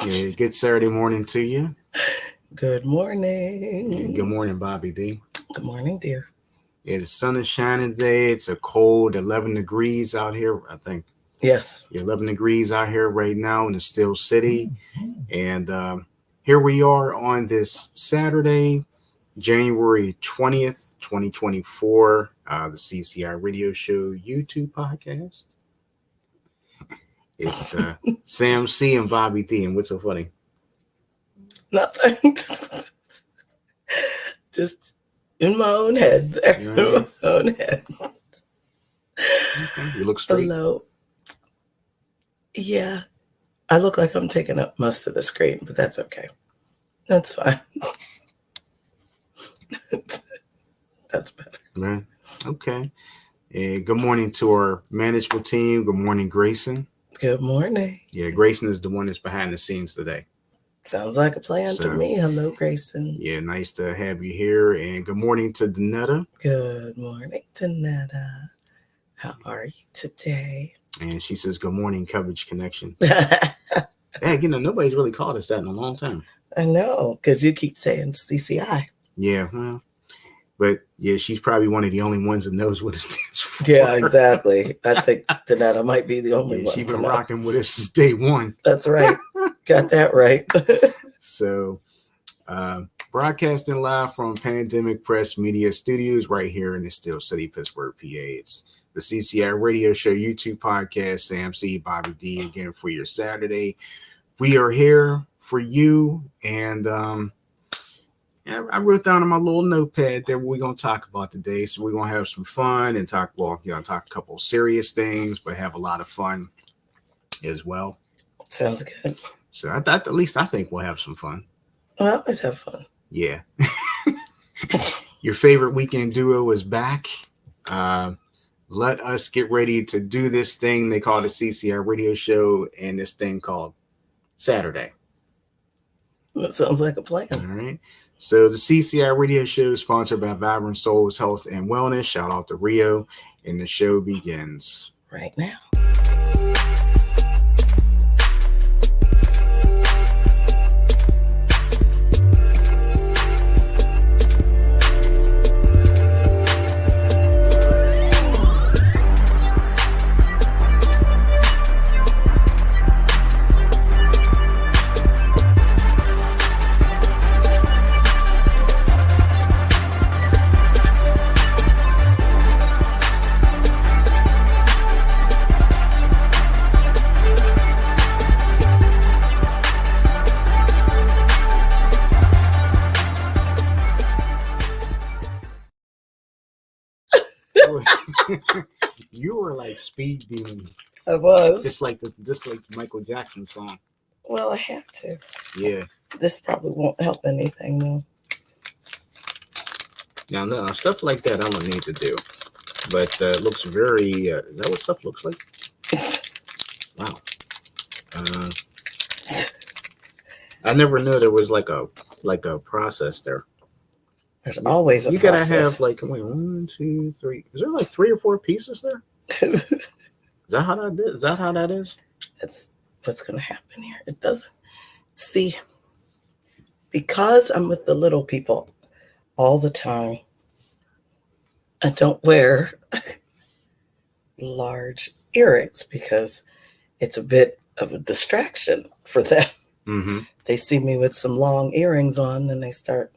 Yeah, good Saturday morning to you. Good morning. And good morning, Bobby D. Good morning, dear. Yeah, the sun is shining today. It's a cold 11 degrees out here. I think Yes. 11 degrees out here right now in the Steel City. And here we are on this Saturday, January 20th, 2024, the CCI radio show YouTube podcast. It's Sam C and Bobby D. And what's so funny? Nothing. Just in my own head there. You know what I mean? My own head. Okay, you look straight. Hello. Yeah. I look like I'm taking up most of the screen, but that's okay. That's fine. That's better. Right. Okay. And good morning to our management team. Good morning, Grayson. Good morning. Yeah, Grayson is the one that's behind the scenes today. Sounds like a plan to me. Hello, Grayson. Yeah, nice to have you here. And good morning to Danetta. Good morning, Danetta. How are you today? And she says, good morning, Coverage Connection. Hey, nobody's really called us that in a long time. I know, because you keep saying CCI. Yeah, well, but yeah, she's probably one of the only ones that knows what it stands for. Yeah, exactly. I think Danetta might be the only one. She's been rocking with us since day one. That's right. Got that right. So, broadcasting live from Pandemic Press Media Studios right here in the Steel City, Pittsburgh, PA. It's the CCI Radio Show YouTube podcast. Sam C, Bobby D, again for your Saturday. We are here for you, and I wrote down on my little notepad there what we're gonna talk about today. So we're gonna have some fun and talk a couple of serious things, but have a lot of fun as well. Sounds good. So at least I think we'll have some fun. Well, I always have fun. Yeah. Your favorite weekend duo is back. Let us get ready to do this thing they call the CCI radio show and this thing called Saturday. That sounds like a plan. All right. So the CCI radio show is sponsored by Vibrant Souls Health and Wellness. Shout out to Rio. And the show begins right now. You were like speed beaming. I was. Just like Michael Jackson song. Well, I have to. Yeah. This probably won't help anything though. Now, no, stuff like that I don't need to do. But it looks very, is that what stuff looks like? Wow. I never knew there was like a process there. There's always a you process. Gotta have like 1, 2, 3. Is there like 3 or 4 pieces there? Is that how that is? Is that how that is? That's what's gonna happen here. It doesn't see because I'm with the little people all the time. I don't wear large earrings because it's a bit of a distraction for them. Mm-hmm. They see me with some long earrings on and they start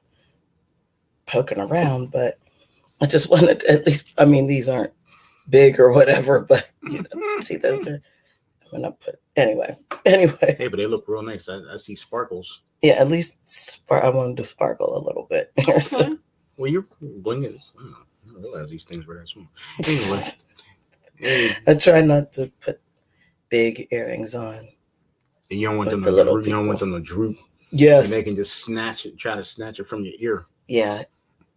poking around, but I just wanted to, at least, I mean, these aren't big or whatever, but see, those are, I'm gonna put, anyway. Hey, but they look real nice. I see sparkles. Yeah, at least I wanted to sparkle a little bit. Okay. So. Well, you're blinging. I didn't realize these things were that small. Anyway. I try not to put big earrings on. And you don't want them to droop. You don't want them to droop. Yes. And they can just try to snatch it from your ear. Yeah.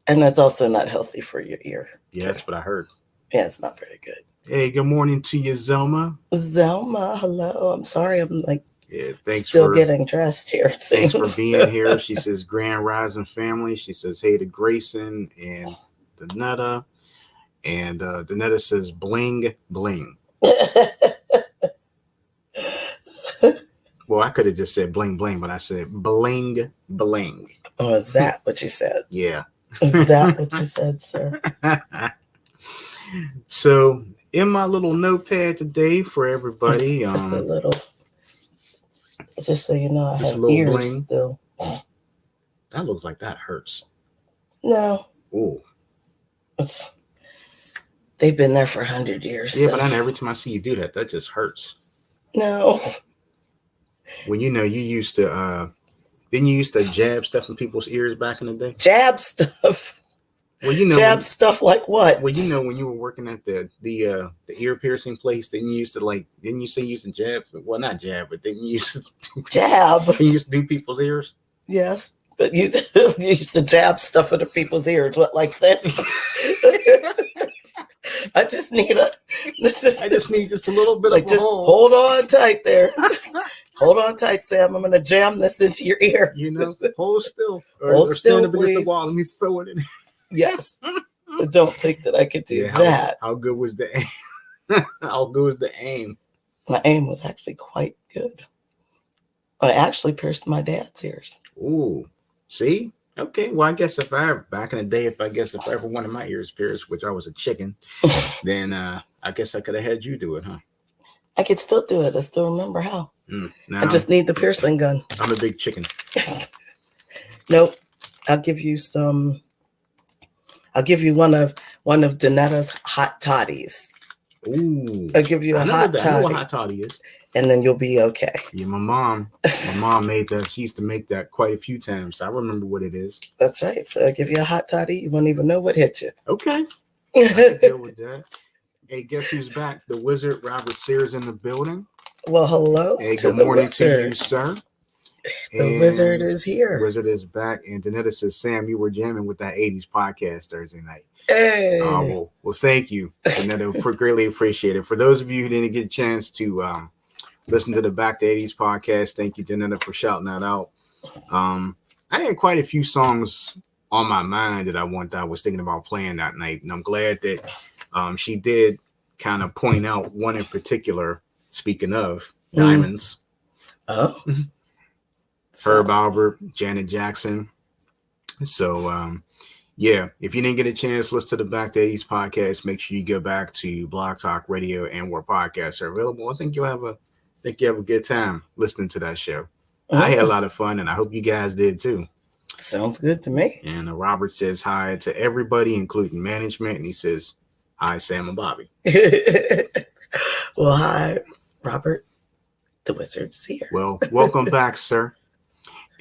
And that's also not healthy for your ear. Yeah, that's what I heard. Yeah, it's not very good. Hey, good morning to you, Zelma. Zelma, hello. I'm sorry. I'm like thanks still for getting dressed here. Thanks for being here. She says, Grand Rising family. She says, hey to Grayson and Danetta. And Danetta says, bling, bling. Well, I could have just said bling bling, but I said bling bling. Oh, is that what you said? Yeah. Is that what you said, sir? So, in my little notepad today for everybody, Just a little. Just so you know, I just a have little ears bling. still. That looks like that hurts. No. Oh. They've been there for 100 years. Yeah, so. but every time I see you do that, that just hurts. No. When you used to, didn't you used to jab stuff in people's ears back in the day? Jab stuff. Well, jab stuff like what? Well, when you were working at the ear piercing place, didn't you say you used to jab? Well, not jab, but didn't you used to jab? You used to do people's ears? Yes, but you used to jab stuff into people's ears. What, like this? I just need just a little bit of a hole. Hold on tight there. Hold on tight, Sam. I'm gonna jam this into your ear. Hold still. Hold still, stand up please. against the wall. Let me throw it in. Yes. I don't think that I could do that. How good was the aim? How good was the aim? My aim was actually quite good. I actually pierced my dad's ears. Ooh, see? Okay, well, I guess back in the day, if I ever wanted my ears pierced, which I was a chicken, then I guess I could have had you do it, huh? I could still do it. I still remember how. I just need the piercing gun. I'm a big chicken. Nope. I'll give you one of Danetta's hot toddies. Ooh. I'll give you a hot toddy. I know what hot toddy is. And then you'll be okay. Yeah, my mom made that. She used to make that quite a few times. I remember what it is. That's right. So I'll give you a hot toddy. You won't even know what hit you. Okay. I can deal with that. Hey, guess who's back? The wizard, Robert Sears, in the building. Well, hello. Hey, good morning to you, sir. The wizard is here. The wizard is back. And Danetta says, Sam, you were jamming with that 80s podcast Thursday night. Hey. Well, thank you, Danetta. Greatly appreciate it. For those of you who didn't get a chance to listen to the Back to 80s podcast, thank you, Danetta, for shouting that out. I had quite a few songs on my mind that I was thinking about playing that night. And I'm glad that she did kind of point out one in particular, speaking of diamonds. Oh. Herb Albert, Janet Jackson. So, yeah, if you didn't get a chance, listen to the Back to 80s podcast. Make sure you go back to Blog Talk Radio and where podcasts are available. I think you have a good time listening to that show. I had a lot of fun, and I hope you guys did too. Sounds good to me. And Robert says hi to everybody, including management, and he says hi, Sam and Bobby. Well, hi, Robert. The wizard's here. Well, welcome back, sir.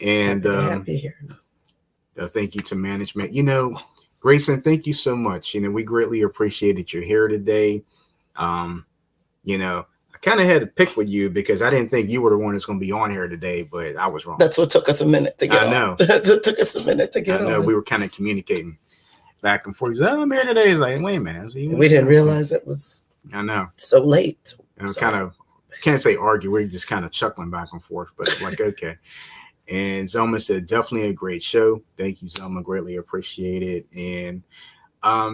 And happy here. Thank you to management. Grayson, thank you so much. We greatly appreciate that you're here today. I kind of had to pick with you because I didn't think you were the one that's going to be on here today, but I was wrong. That's what took us a minute to get on. I know. It took us a minute to get on. I know. We were kind of communicating back and forth. He said, I'm here today. It's like, wait a minute. We didn't realize it was so late. And it was can't say argue. We're just kind of chuckling back and forth, but like, okay. And Zelma said, definitely a great show. Thank you, Zelma. Greatly appreciate it. And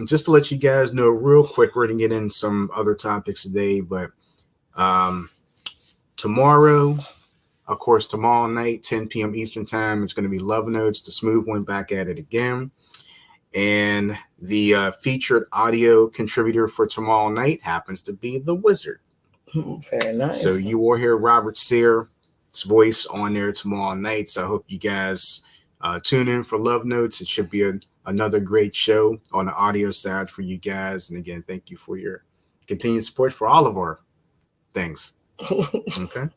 just to let you guys know real quick, we're going to get in some other topics today, but tomorrow, of course, tomorrow night, 10 p.m. Eastern time, it's going to be Love Notes. The Smooth went back at it again. And the featured audio contributor for tomorrow night happens to be the Wizard. Very nice. So you will hear Robert Sears' voice on there tomorrow night. So I hope you guys tune in for Love Notes. It should be another great show on the audio side for you guys. And again, thank you for your continued support for all of our things. Okay.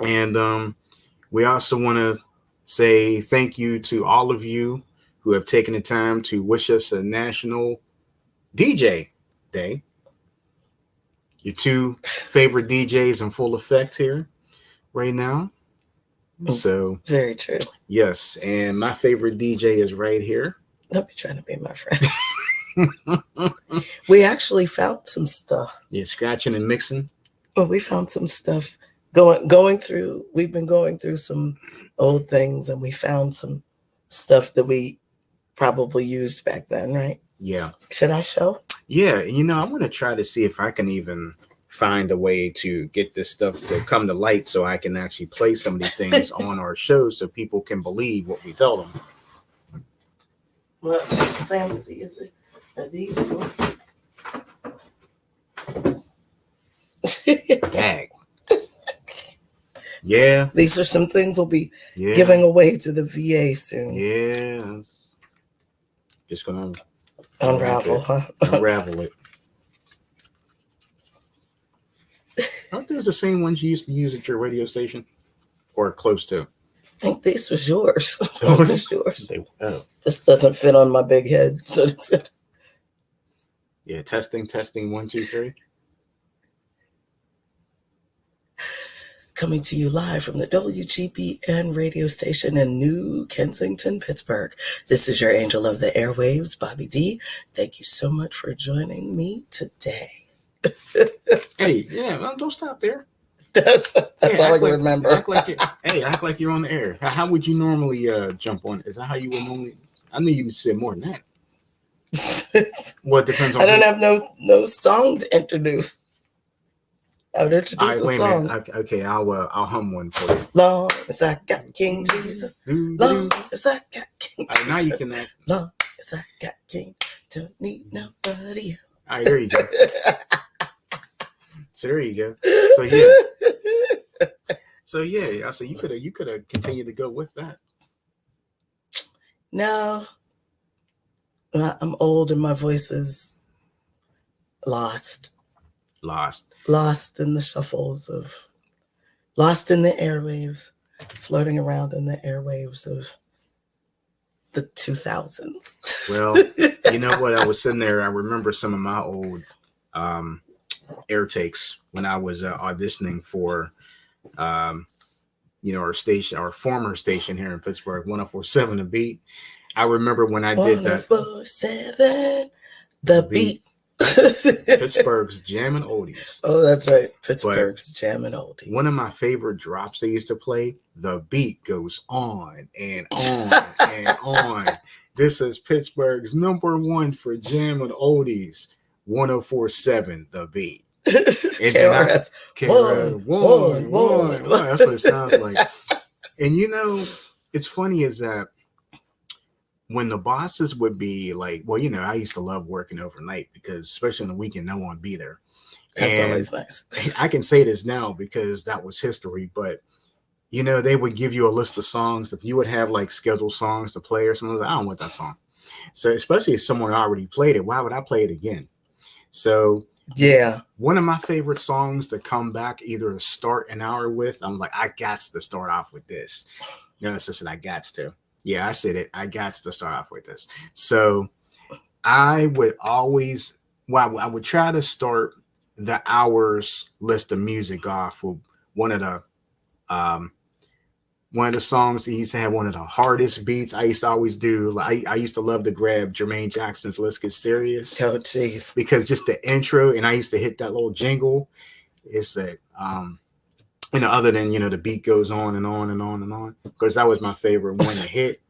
And we also want to say thank you to all of you who have taken the time to wish us a National DJ Day. Your two favorite DJs in full effect here right now. So very true. Yes, and my favorite DJ is right here. Don't be trying to be my friend. We actually found some stuff. Yeah, scratching and mixing. Well, we found some stuff going through. We've been going through some old things, and we found some stuff that we probably used back then, right? Yeah. Should I show? Yeah, I want to try to see if I can even find a way to get this stuff to come to light so I can actually play some of these things on our show so people can believe what we tell them. What, Sam, is it? Are these Dang. Yeah. These are some things we'll be giving away to the VA soon. Yeah. Just gonna unravel, huh? Unravel it. Aren't those the same ones you used to use at your radio station? Or close to? I think this was yours. Oh, this yours. Oh. This doesn't fit on my big head. So yeah, testing, 1, 2, 3. Coming to you live from the WGBN radio station in New Kensington, Pittsburgh. This is your angel of the airwaves, Bobby D. Thank you so much for joining me today. Hey, yeah, well, don't stop there. That's all I can remember. Act like you're on the air. How would you normally jump on? Is that how you would normally? I knew you said more than that. Well, it depends on. I don't have no song to introduce. I would introduce a song. Okay, I'll hum one for you. Long as I got King Jesus. Long as I got King Jesus. Now you can act. Long as I got King, don't need nobody else. All right, there you go. So there you go. So yeah. So you could have continued to go with that. No, I'm old and my voice is lost in the shuffles of, lost in the airwaves, floating around in the airwaves of the 2000s. Well, you know what? I was sitting there. I remember some of my old air takes when I was auditioning for, our station, our former station here in Pittsburgh, 104.7 The Beat. I remember when I did that. 104.7 The Beat. Pittsburgh's Jammin' Oldies. Oh, that's right. Pittsburgh's Jammin' Oldies. One of my favorite drops they used to play, the beat goes on and on and on. This is Pittsburgh's #1 for Jammin' Oldies, 104.7 The Beat. And then one. That's what it sounds like. And it's funny is that when the bosses would be like, well, I used to love working overnight because especially on the weekend, no one would be there. That's always nice. I can say this now because that was history, but they would give you a list of songs. If you would have like scheduled songs to play or something, I don't want that song. So especially if someone already played it, why would I play it again? So yeah, one of my favorite songs to come back either to start an hour with, I'm like, I got to start off with this. It's just that I got to. Yeah, I said it. I got to start off with this. So I would always, I would try to start the hours list of music off with one of the songs that used to have one of the hardest beats. I used to always do. I used to love to grab Jermaine Jackson's "Let's Get Serious." Oh, jeez. Because just the intro, and I used to hit that little jingle. It's that, other than the beat goes on and on and on and on, because that was my favorite one to hit.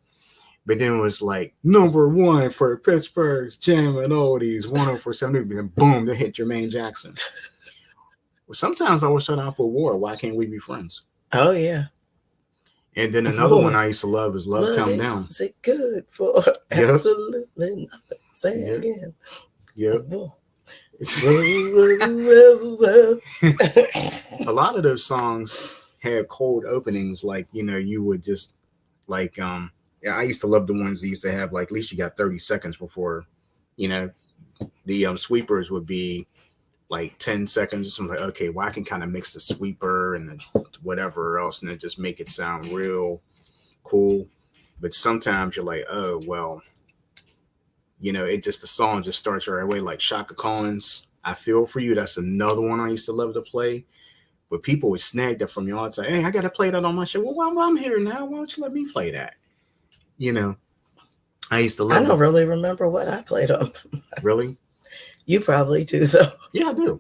But then it was like #1 for Pittsburgh's Jammin' Oldies, 104.7, and boom, they hit Jermaine Jackson. Well, sometimes I was shut off with War. Why can't we be friends? Oh yeah. And then another one I used to love is Love Come Down. Is it good for absolutely nothing? Say it again. Yep. A lot of those songs have cold openings, like you would just like I used to love the ones that used to have like at least you got 30 seconds before the sweepers would be like 10 seconds. I'm like, okay, well, I can kind of mix the sweeper and the whatever else and then just make it sound real cool. But sometimes you're like, oh, well, the song just starts right away, like Shaka Khan's I Feel For You. That's another one I used to love to play. But people would snag that from you all and say, hey, I got to play that on my show. Well, I'm here now. Why don't you let me play that? I used to love I don't really remember what I played on. Really? You probably do, though. Yeah, I do.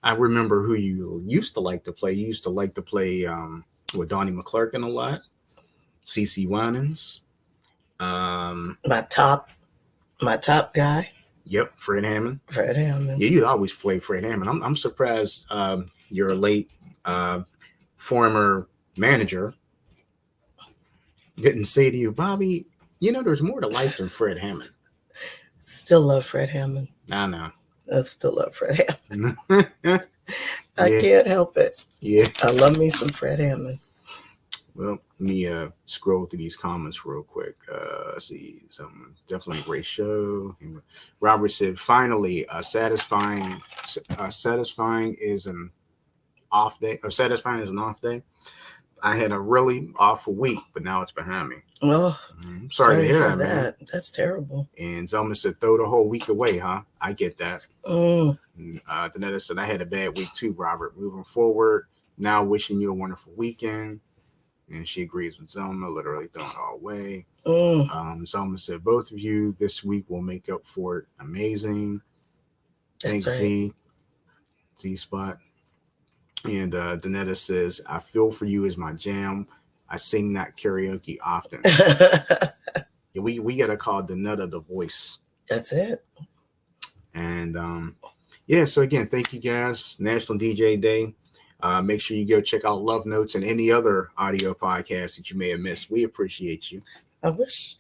I remember who you used to like to play. You used to like to play with Donnie McClurkin a lot. CC Winans. My top guy. Yep, Fred Hammond. Fred Hammond. Yeah, you'd always play Fred Hammond. I'm surprised your late former manager didn't say to you, Bobby, there's more to life than Fred Hammond. Still love Fred Hammond. I know. I still love Fred Hammond. Yeah. I can't help it. Yeah. I love me some Fred Hammond. Well, let me scroll through these comments real quick. See, some definitely a great show. Robert said, finally, satisfying is an off day, or satisfying is an off day. I had a really awful week, but now it's behind me. Oh, sorry to hear that, man. That's terrible. And Zelma said, throw the whole week away, huh? I get that. Danetta said, I had a bad week too, Robert. Moving forward, now wishing you a wonderful weekend. And she agrees with Zelma, literally throwing it all away. Zelma said, both of you this week will make up for it. Amazing. Thanks, right. Z Spot. And Danetta says, I feel for you is my jam. I sing that karaoke often. Yeah, we got to call Danetta the voice. That's it. And yeah, so again, thank you guys. National DJ Day. Make sure you go check out Love Notes and any other audio podcasts that you may have missed. We appreciate you. I wish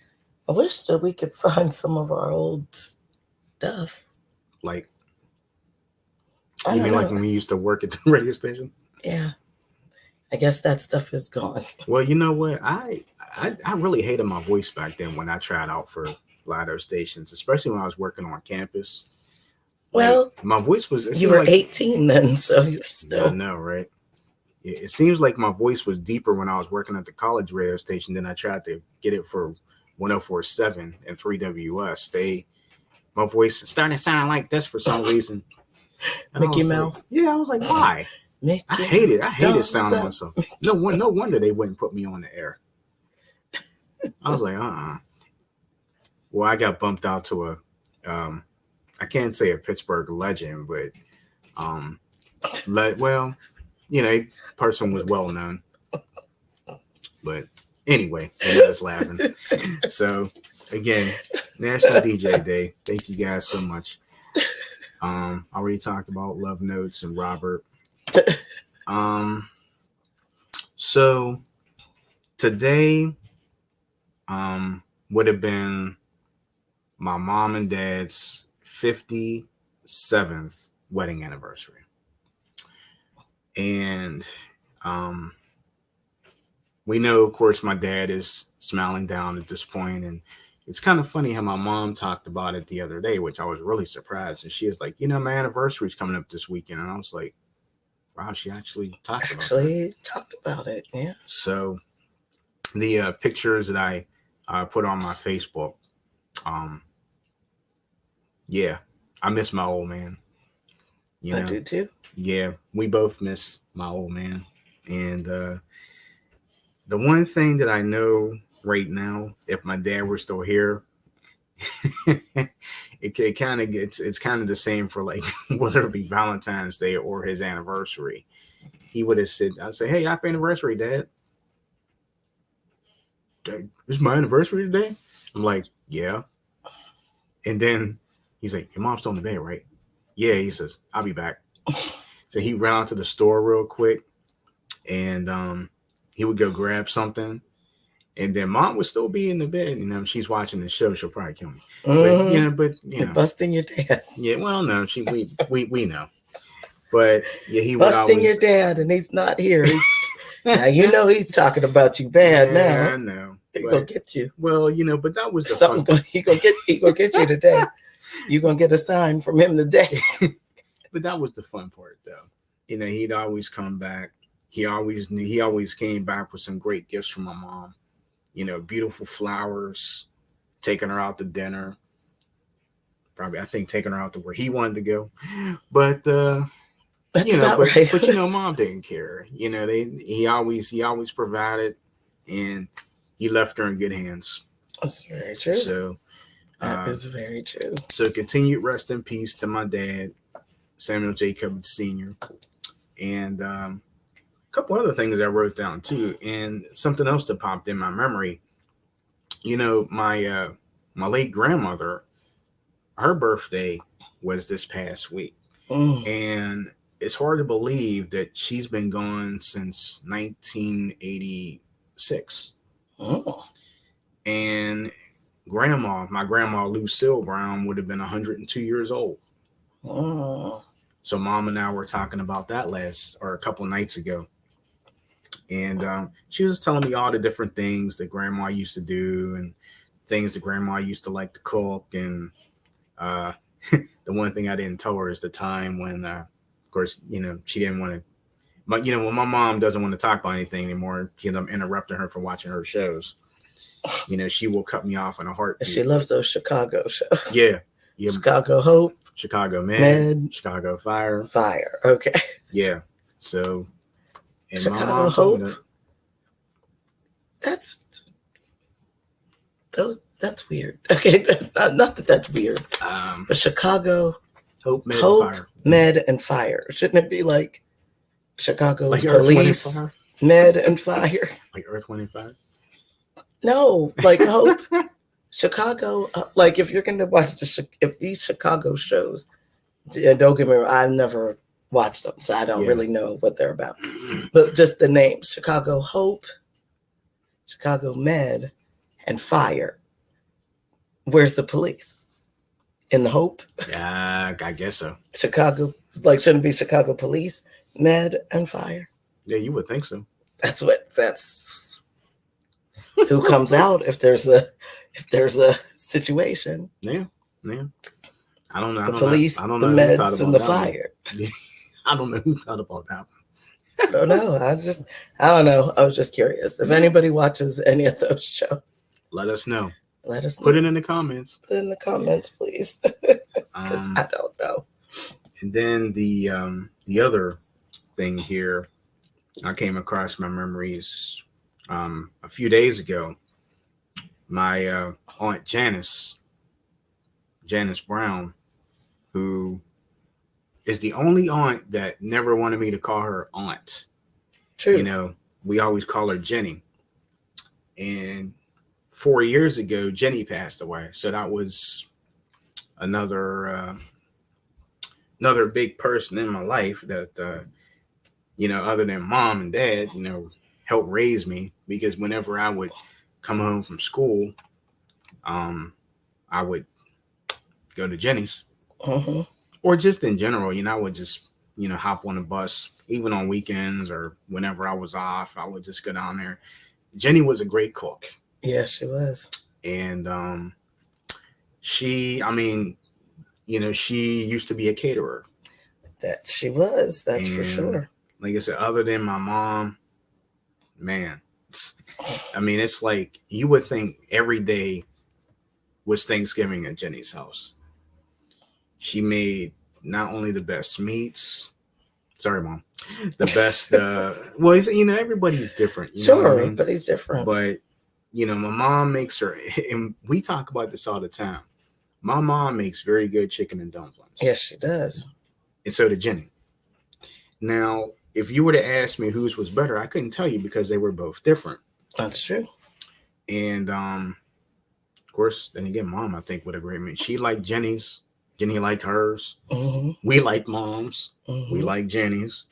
that we could find some of our old stuff. Like, you mean like when we used to work at the radio station? Yeah. I guess that stuff is gone. Well, you know what? I really hated my voice back then when I tried out for a lot of those stations, especially when I was working on campus. Well, like, my voice was... You were like, 18 then, so you're still... I know, right? It seems like my voice was deeper when I was working at the college radio station than I tried to get it for 104.7 and 3WS. My voice started sounding like this for some reason. Mickey Mouse? Like, I was like, why? I hated sounding myself. No wonder they wouldn't put me on the air. I was like, Well, I got bumped out to a, I can't say a Pittsburgh legend, but, person was well known. But anyway, I was laughing. So again, National DJ Day. Thank you guys so much. I already talked about Love Notes and Robert. So today would have been my mom and dad's 57th wedding anniversary. And we know, of course, my dad is smiling down at this point, and it's kind of funny how my mom talked about it the other day, which I was really surprised. And she was like, my anniversary is coming up this weekend. And I was like, wow, she actually talked about it. Yeah. So the pictures that I put on my Facebook, yeah, I miss my old man. I do too. Yeah, we both miss my old man. And the one thing that I know right now, if my dad were still here, it kind of it's kind of the same for like whether it be Valentine's Day or his anniversary. He would have said, I'd say, hey, happy anniversary, Dad. It's my anniversary today? I'm like, yeah. And then he's like, your mom's still in the bed, right? Yeah, he says, I'll be back. So he ran out to the store real quick, and he would go grab something. And then mom would still be in the bed. She's watching the show. She'll probably kill me. But You're busting your dad. Yeah, well, no, we know. But yeah, he busting your dad, and he's not here. Now he's talking about you bad now. Yeah, I know. He's gonna get you. Well, but that was he gonna get you today. You're gonna get a sign from him today. But that was the fun part, though. He'd always come back. He always came back with some great gifts from my mom. Beautiful flowers, taking her out to dinner. Probably, I think, taking her out to where he wanted to go. But right. But mom didn't care. He always provided, and he left her in good hands. That's very true. So that is very true. So continued rest in peace to my dad, Samuel Jacob Sr. And a couple other things I wrote down too, and something else that popped in my memory. My late grandmother her birthday was this past week. Mm. And it's hard to believe that she's been gone since 1986. Oh. And my grandma Lucille Brown, would have been 102 years old. Oh. So Mom and I were talking about that a couple nights ago. And she was telling me all the different things that grandma used to do and things that grandma used to like to cook. And uh, the one thing I didn't tell her is the time when, of course, she didn't want to. But when my mom doesn't want to talk about anything anymore, I'm interrupting her from watching her shows. She will cut me off in a heartbeat. She loves those Chicago shows. Yeah. Chicago Hope, Chicago Med, Chicago Fire. Okay. Yeah. So, and Chicago Hope. That's weird. Okay, not that that's weird. But Chicago Hope, Med, and Fire. Shouldn't it be like Chicago like Police, Med, and Fire? Like Earth, Wind, and Fire? No, like Hope. Chicago, like if you're going to watch if these Chicago shows, and don't get me wrong, I've never watched them, so I don't really know what they're about. But just the names: Chicago Hope, Chicago Med, and Fire. Where's the police? In the Hope? Yeah, I guess so. Chicago, like shouldn't it be Chicago Police, Med, and Fire? Yeah, you would think so. That's who comes out if there's a situation. Yeah. I don't know. The police, the meds, and the fire. I don't know who thought about that. I don't know. I don't know. I was just curious. If anybody watches any of those shows, let us know. Put it in the comments. Put it in the comments, please. Because I don't know. And then the other thing here, I came across my memories a few days ago. My Aunt Janice Brown, who is the only aunt that never wanted me to call her aunt. True. We always call her Jenny. And 4 years ago, Jenny passed away. So that was another big person in my life that, other than mom and dad, helped raise me, because whenever I would come home from school, I would go to Jenny's. Mm-hmm. Or just in general, I would just, hop on a bus, even on weekends or whenever I was off, I would just go down there. Jenny was a great cook. Yeah, she was. And she used to be a caterer. That she was, that's for sure. Like I said, other than my mom, man, it's like you would think every day was Thanksgiving at Jenny's house. She made not only the best meats. Sorry, Mom. The best. Everybody's different. Sure, everybody's different. But my mom makes her, and we talk about this all the time. My mom makes very good chicken and dumplings. Yes, she does. And so did Jenny. Now, if you were to ask me whose was better, I couldn't tell you, because they were both different. That's true. And of course, then again, Mom, I think, would agree with me. She liked Jenny's. Jenny liked hers. Mm-hmm. We liked Mom's. Mm-hmm. We liked Jenny's.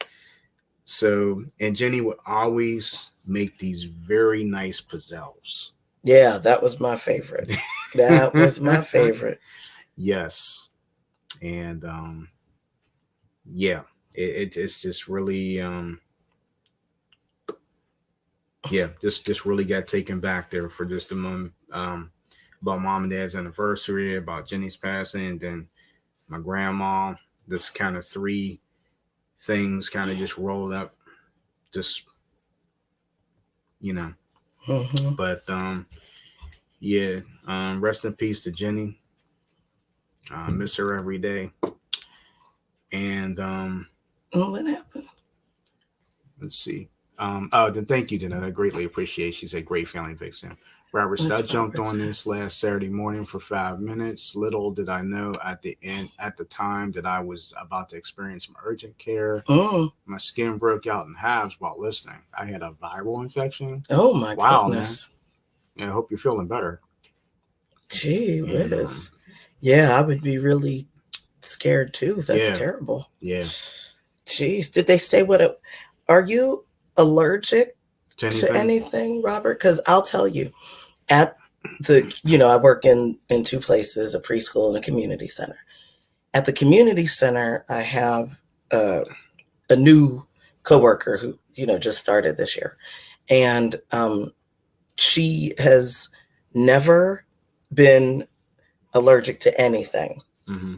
So, and Jenny would always make these very nice pizzelles. Yeah, that was my favorite. That was my favorite. Yes. And it's just really just really got taken back there for just a moment, about Mom and Dad's anniversary, about Jenny's passing, and then my grandma. This kind of three things kind of just rolled up, just Mm-hmm. But rest in peace to Jenny. Miss her every day. And what happened? Let's see. Then thank you, Jeanette. I greatly appreciate. She's a great family vixen. Robert, I jumped on this last Saturday morning for 5 minutes. Little did I know at the time that I was about to experience some urgent care. My skin broke out in halves while listening. I had a viral infection. Oh my goodness. Man. Yeah, I hope you're feeling better. Gee whiz. Yeah, I would be really scared too. That's Yeah, terrible. yeah. Jeez, did they say are you allergic To to anything? anything, Robert? Because I'll tell you, at I work in two places, a preschool and a community center. At the community center, I have a new coworker who, just started this year. And she has never been allergic to anything. Mm-hmm.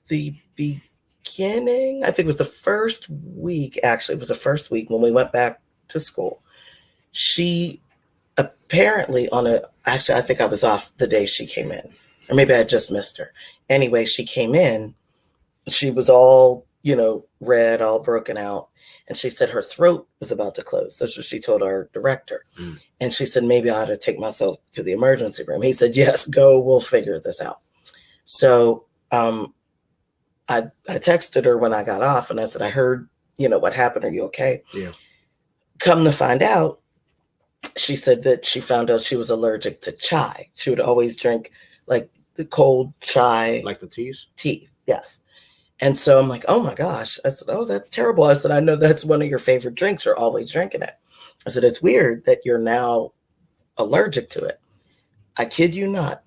The beginning, I think it was the first week, actually, it was the first week when we went back to school. She apparently actually, I think I was off the day she came in, or maybe I just missed her. Anyway, she came in, she was all, red, all broken out. And she said her throat was about to close. That's what she told our director. Mm. And she said, maybe I ought to take myself to the emergency room. He said, yes, go, we'll figure this out. So I texted her when I got off and I said, I heard, what happened. Are you okay? Yeah. Come to find out, she said that she found out she was allergic to chai. She would always drink like the cold chai. Like the teas? Tea, yes. And so I'm like, oh my gosh. I said, oh, that's terrible. I said, I know that's one of your favorite drinks. You're always drinking it. I said, it's weird that you're now allergic to it. I kid you not.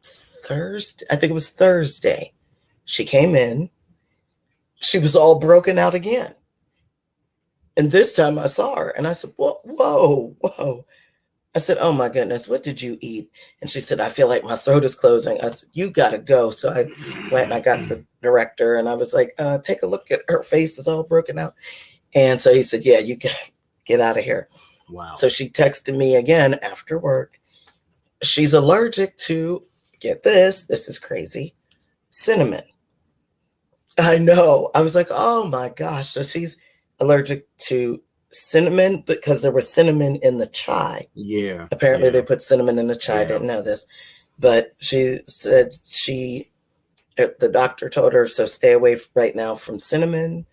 Thursday, I think it was Thursday, she came in. She was all broken out again. And this time I saw her and I said, whoa. I said, oh my goodness, what did you eat? And she said, I feel like my throat is closing. I said, you got to go. So I went and I got the director and I was like, take a look at her face is all broken out. And so he said, yeah, you get out of here. Wow. So she texted me again after work. She's allergic to, get this is crazy, cinnamon. I know. I was like, oh my gosh. So she's allergic to cinnamon because there was cinnamon in the chai. Yeah. Apparently yeah. they put cinnamon in the chai. I didn't know this. But she said the doctor told her, so stay away right now from cinnamon,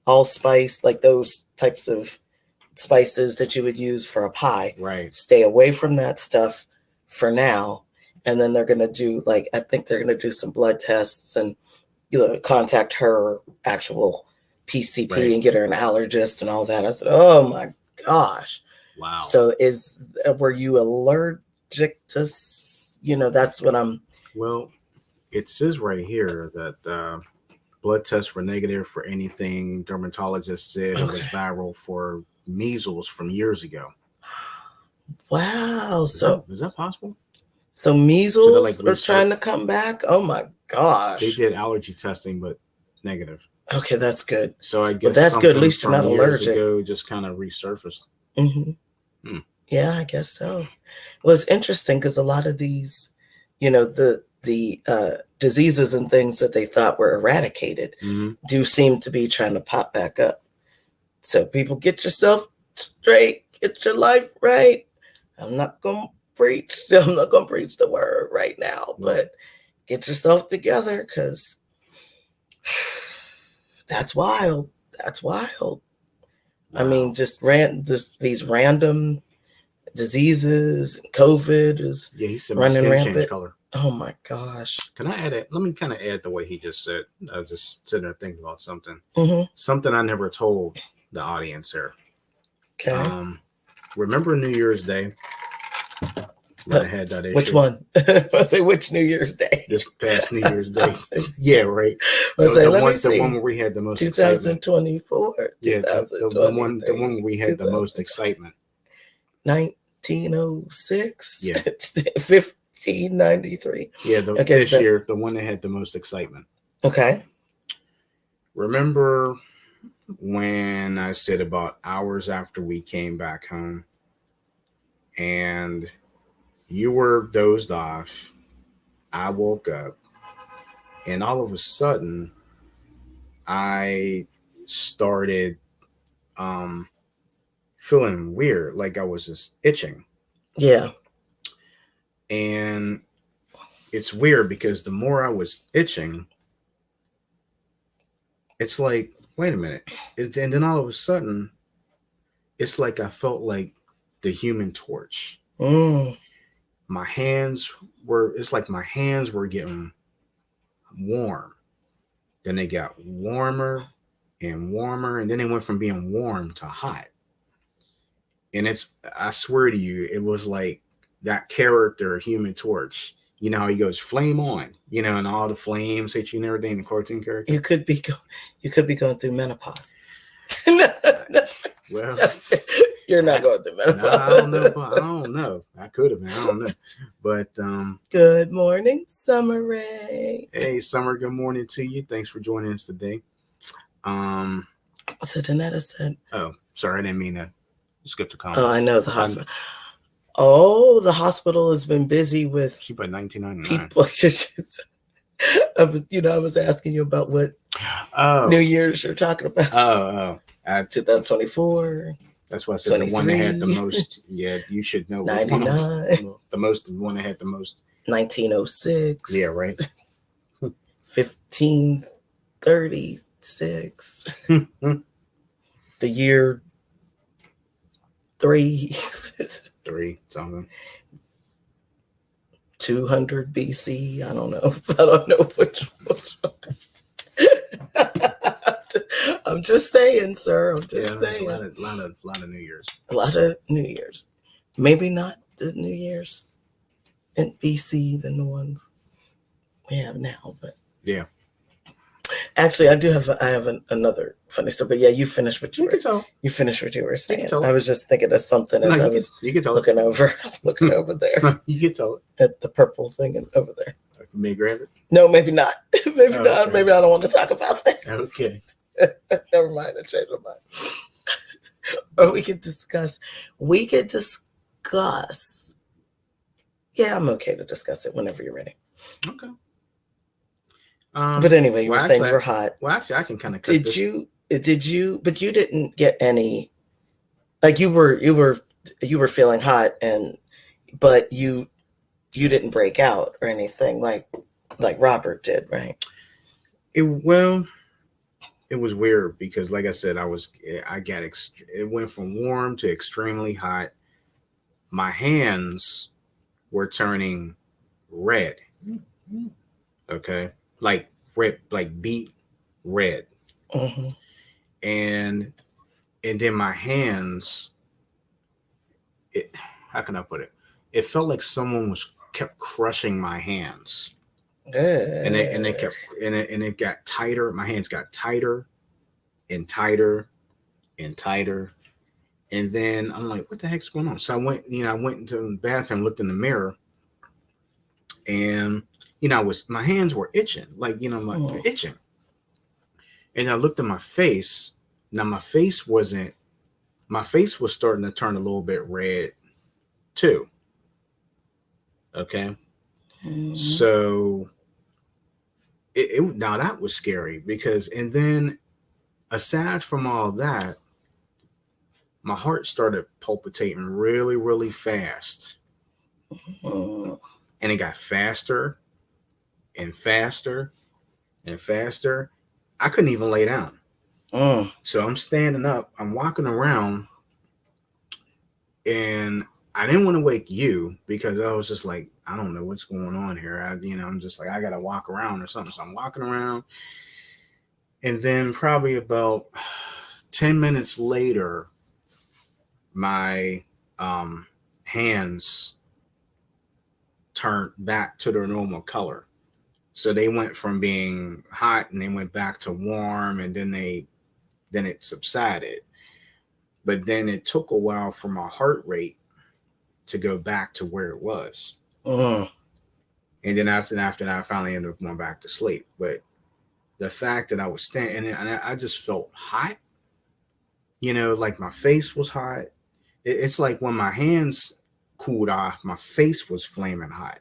allspice, like those types of spices that you would use for a pie. Right. Stay away from that stuff for now. And then they're going to do I think they're going to do some blood tests and contact her actual PCP and get her an allergist and all that. I said, oh my gosh. Wow. So were you allergic to, that's what I'm. Well, it says right here that blood tests were negative for anything. Dermatologist said it was viral for measles from years ago. Wow. Is that possible? So measles are trying to come back? Oh my gosh. They did allergy testing, but negative. Okay, that's good. So I guess that's good. At least you're not allergic. Ago just kind of resurfaced. Mm-hmm. Yeah, I guess so. Well, it's interesting because a lot of these, the diseases and things that they thought were eradicated do seem to be trying to pop back up. So people, get yourself straight, get your life right. I'm not going to preach the word right now, but get yourself together because that's wild. That's wild. Wow. I mean, just these random diseases, COVID is he said running skin rampant. Change color. Oh my gosh. Can I add it? Let me kind of add the way he just said. I was just sitting there thinking about something. Mm-hmm. Something I never told the audience here. Okay. Remember New Year's Day? When I had that issue. Which one? I say which New Year's Day? This past New Year's Day. Yeah, right. The one where we had the most 2024. Excitement. Yeah, the one where we had the most excitement. 1906. Yeah. 1593. Yeah, this year, the one that had the most excitement. Okay. Remember when I said about hours after we came back home and you were dozed off, I woke up, and all of a sudden I started feeling weird, like I was just itching. Yeah. And it's weird because the more I was itching, it's like, wait a minute. And then all of a sudden, it's like I felt like the Human Torch. it's like my hands were getting warm. Then they got warmer and warmer, and then they went from being warm to hot. And I swear to you, it was like that character, Human Torch. You know how he goes flame on, and all the flames hit you and everything. The cartoon character. You could be going through menopause. Well, you're not going through menopause. No, I don't know. I don't know. I could have been. I don't know. But good morning, Summer Rae. Hey, Summer. Good morning to you. Thanks for joining us today. So Danetta said, "Oh, sorry, I didn't mean to skip the comments." Oh, I know the hospital. Oh, the hospital has been busy with. She put 1999. People. I was asking you about what New Year's you're talking about. 2024. That's why I said the one that had the most. Yeah, you should know. 99. The one that had the most. 1906. Yeah, right. 1536. The year 3 something. 200 BC. I don't know. I don't know which one. I'm just saying, sir. I'm just saying. A lot of New Year's. A lot of New Year's. Maybe not the New Year's in BC than the ones we have now, but yeah. Actually, I have another funny story. But yeah, you finished what you were saying. I was just thinking of something as I was looking over there. You can tell it at the purple thing over there. May grab it? No, maybe not. Maybe not. Okay. Maybe I don't want to talk about that. Okay. Never mind. I changed my mind. Or we could discuss. Yeah, I'm okay to discuss it whenever you're ready. Okay. But anyway, you were saying you were hot. Well, actually, I can kind of. Did you? But you didn't get any. Like you were feeling hot, but you didn't break out or anything like Robert did, right? It was weird because, like I said, it went from warm to extremely hot. My hands were turning red. Okay. Like red, like beet red. Mm-hmm. And then my hands, how can I put it? It felt like someone kept crushing my hands. And it got tighter. My hands got tighter and tighter and tighter. And then I'm like, what the heck's going on? So I went into the bathroom, looked in the mirror, and my hands were itching, itching. And I looked at my face. Now my face was starting to turn a little bit red too. Okay. Mm-hmm. So now that was scary because, and then aside from all that, my heart started palpitating really, really fast. Mm-hmm. And it got faster and faster and faster. I couldn't even lay down. So I'm standing up, I'm walking around, and I didn't want to wake you because I was just like, I don't know what's going on here. I'm just like, I got to walk around or something. So I'm walking around. And then probably about 10 minutes later, my hands turned back to their normal color. So they went from being hot and they went back to warm, and then it subsided. But then it took a while for my heart rate to go back to where it was. And then after that, I finally ended up going back to sleep. But the fact that I was standing and I just felt hot, like my face was hot. It's like when my hands cooled off, my face was flaming hot.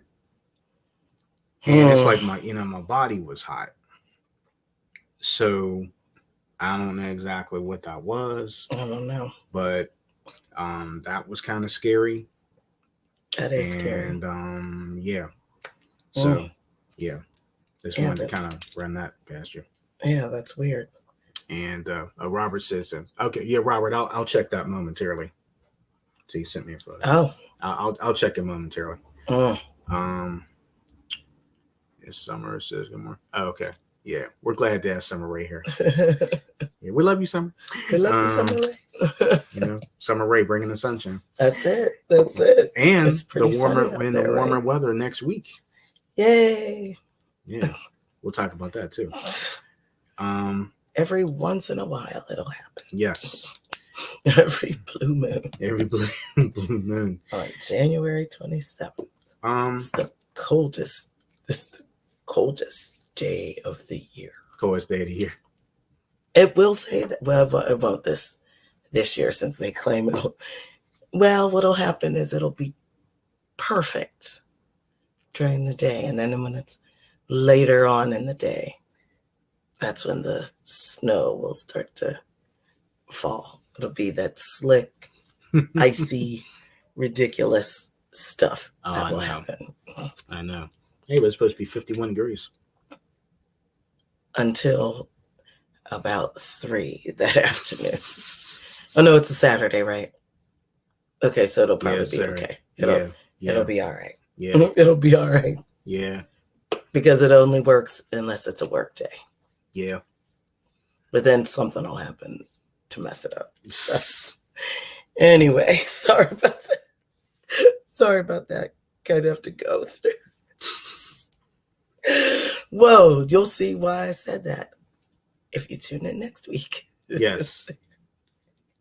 And it's like my body was hot. So I don't know exactly what that was. I don't know. But that was kind of scary. That is scary. And yeah. So yeah. Just wanted to kind of run that past you. Yeah, that's weird. And Robert says, okay, yeah, Robert, I'll check that momentarily. So he sent me a photo. Oh. I'll check it momentarily. It's summer. It says good morning. Oh, okay. Yeah, we're glad to have Summer Ray here. Yeah, we love you, Summer. We love you, Summer Ray. Summer Ray bringing the sunshine. That's it. That's it. And it's the warmer right? weather next week. Yay! Yeah, we'll talk about that too. Every once in a while, it'll happen. Yes. Every blue moon. Every blue moon. On January 27th. It's the coldest. This the coldest day of the year. Coldest day of the year. It will say that. Well, about this year, since they claim it'll. Well, what'll happen is it'll be perfect during the day, and then when it's later on in the day, that's when the snow will start to fall. It'll be that slick, icy, ridiculous stuff that will happen. I know. Hey, but it's supposed to be 51 degrees. Until about 3 that afternoon. Oh, no, it's a Saturday, right? Okay, so it'll probably be okay. It'll be all right. Yeah. It'll be all right. Yeah. Because it only works unless it's a work day. Yeah. But then something will happen to mess it up. So, anyway, sorry about that. Sorry about that. Kind of have to go through. Whoa, you'll see why I said that if you tune in next week. Yes.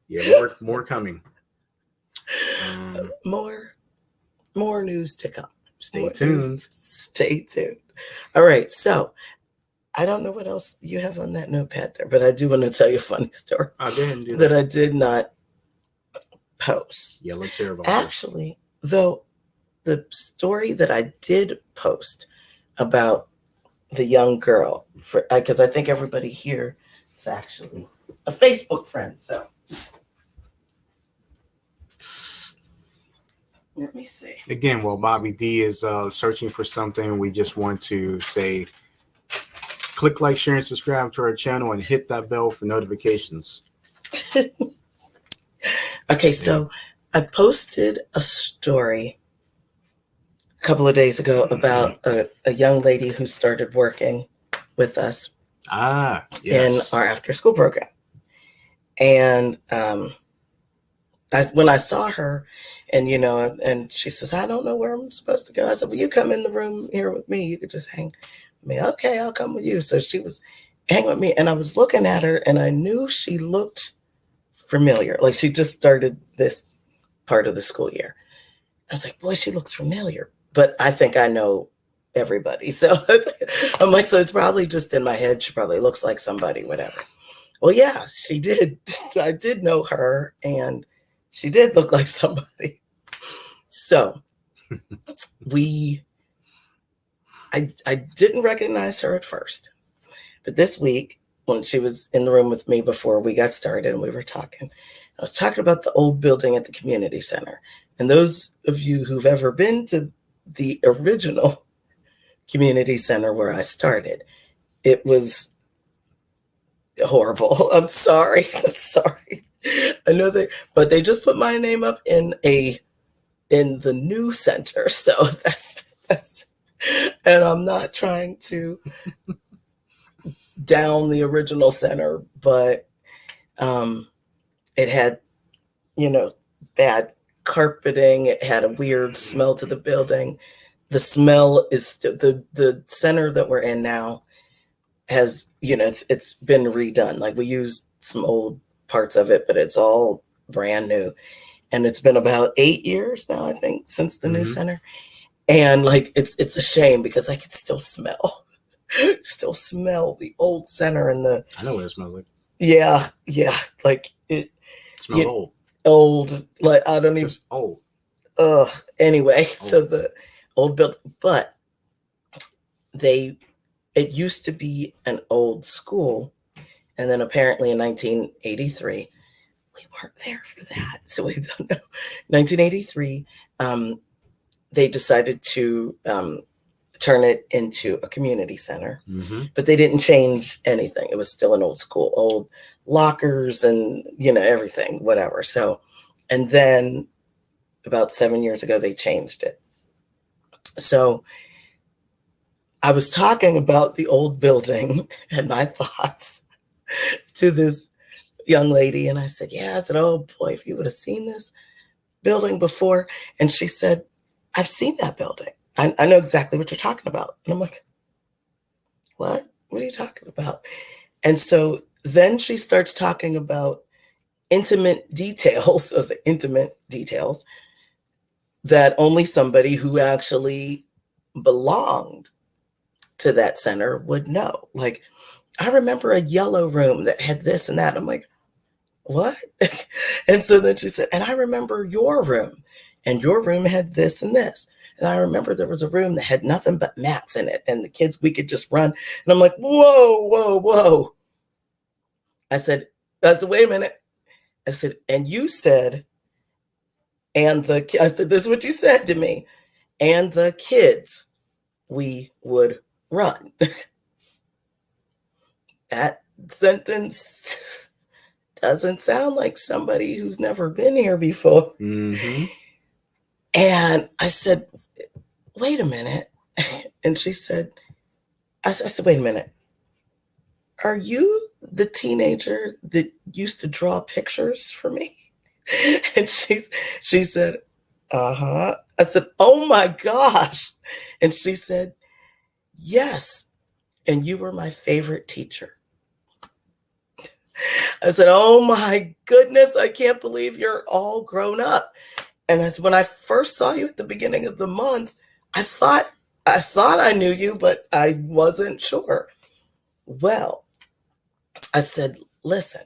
Yeah, more coming. More news to come. Stay tuned. Stay tuned. All right, so I don't know what else you have on that notepad there, but I do want to tell you a funny story. Go ahead and do that. I did not post. Yeah, let's hear about it. Actually, though, the story that I did post about the young girl, because I think everybody here is actually a Facebook friend. So let me see. Again, while Bobby D is searching for something, we just want to say, click like, share, and subscribe to our channel and hit that bell for notifications. Okay, so I posted a story a couple of days ago about a young lady who started working with us in our after school program. And when I saw her and she says, I don't know where I'm supposed to go. I said, well, you come in the room here with me. You could just hang with me. Okay, I'll come with you. So she was hanging with me and I was looking at her and I knew she looked familiar. Like she just started this part of the school year. I was like, boy, she looks familiar. But I think I know everybody. So I'm like, so it's probably just in my head. She probably looks like somebody, whatever. Well, yeah, she did. I did know her and she did look like somebody. So I didn't recognize her at first. But this week, when she was in the room with me before we got started and we were talking, I was talking about the old building at the community center. And those of you who've ever been to the original community center where I started, it was horrible. I'm sorry. I know but they just put my name up in the new center. So that's and I'm not trying to down the original center, but it had, bad carpeting. It had a weird smell to the building. The smell is the center that we're in now has, it's been redone. Like we used some old parts of it, but it's all brand new. And it's been about 8 years now, I think, since the new center. And like, it's a shame because I could still smell the old center and I know what it smells like. Yeah. Like it smells old. Like I don't even. Just old. Anyway, old. So the old building, but it used to be an old school. And then apparently in 1983, we weren't there for that. So we don't know. 1983, they decided to turn it into a community center, but they didn't change anything. It was still an old school, old lockers and, everything, whatever. So, and then about 7 years ago, they changed it. So I was talking about the old building and my thoughts to this young lady. And I said, yeah, I said, oh boy, if you would have seen this building before. And she said, I've seen that building. I know exactly what you're talking about. And I'm like, what? What are you talking about? And so then she starts talking about intimate details that only somebody who actually belonged to that center would know. Like, I remember a yellow room that had this and that. I'm like, what? And so then she said, and I remember your room, and your room had this and this. And I remember there was a room that had nothing but mats in it, and the kids, we could just run. And I'm like, whoa. I said, wait a minute. I said, and you said, I said, this is what you said to me. And the kids, we would run. That sentence doesn't sound like somebody who's never been here before. Mm-hmm. And I said, wait a minute. And she said, I said, wait a minute. Are you the teenager that used to draw pictures for me? And she said, uh-huh. I said, oh my gosh. And she said, yes. And you were my favorite teacher. I said, oh my goodness, I can't believe you're all grown up. And I said, when I first saw you at the beginning of the month, I thought I knew you, but I wasn't sure. Well, I said, listen,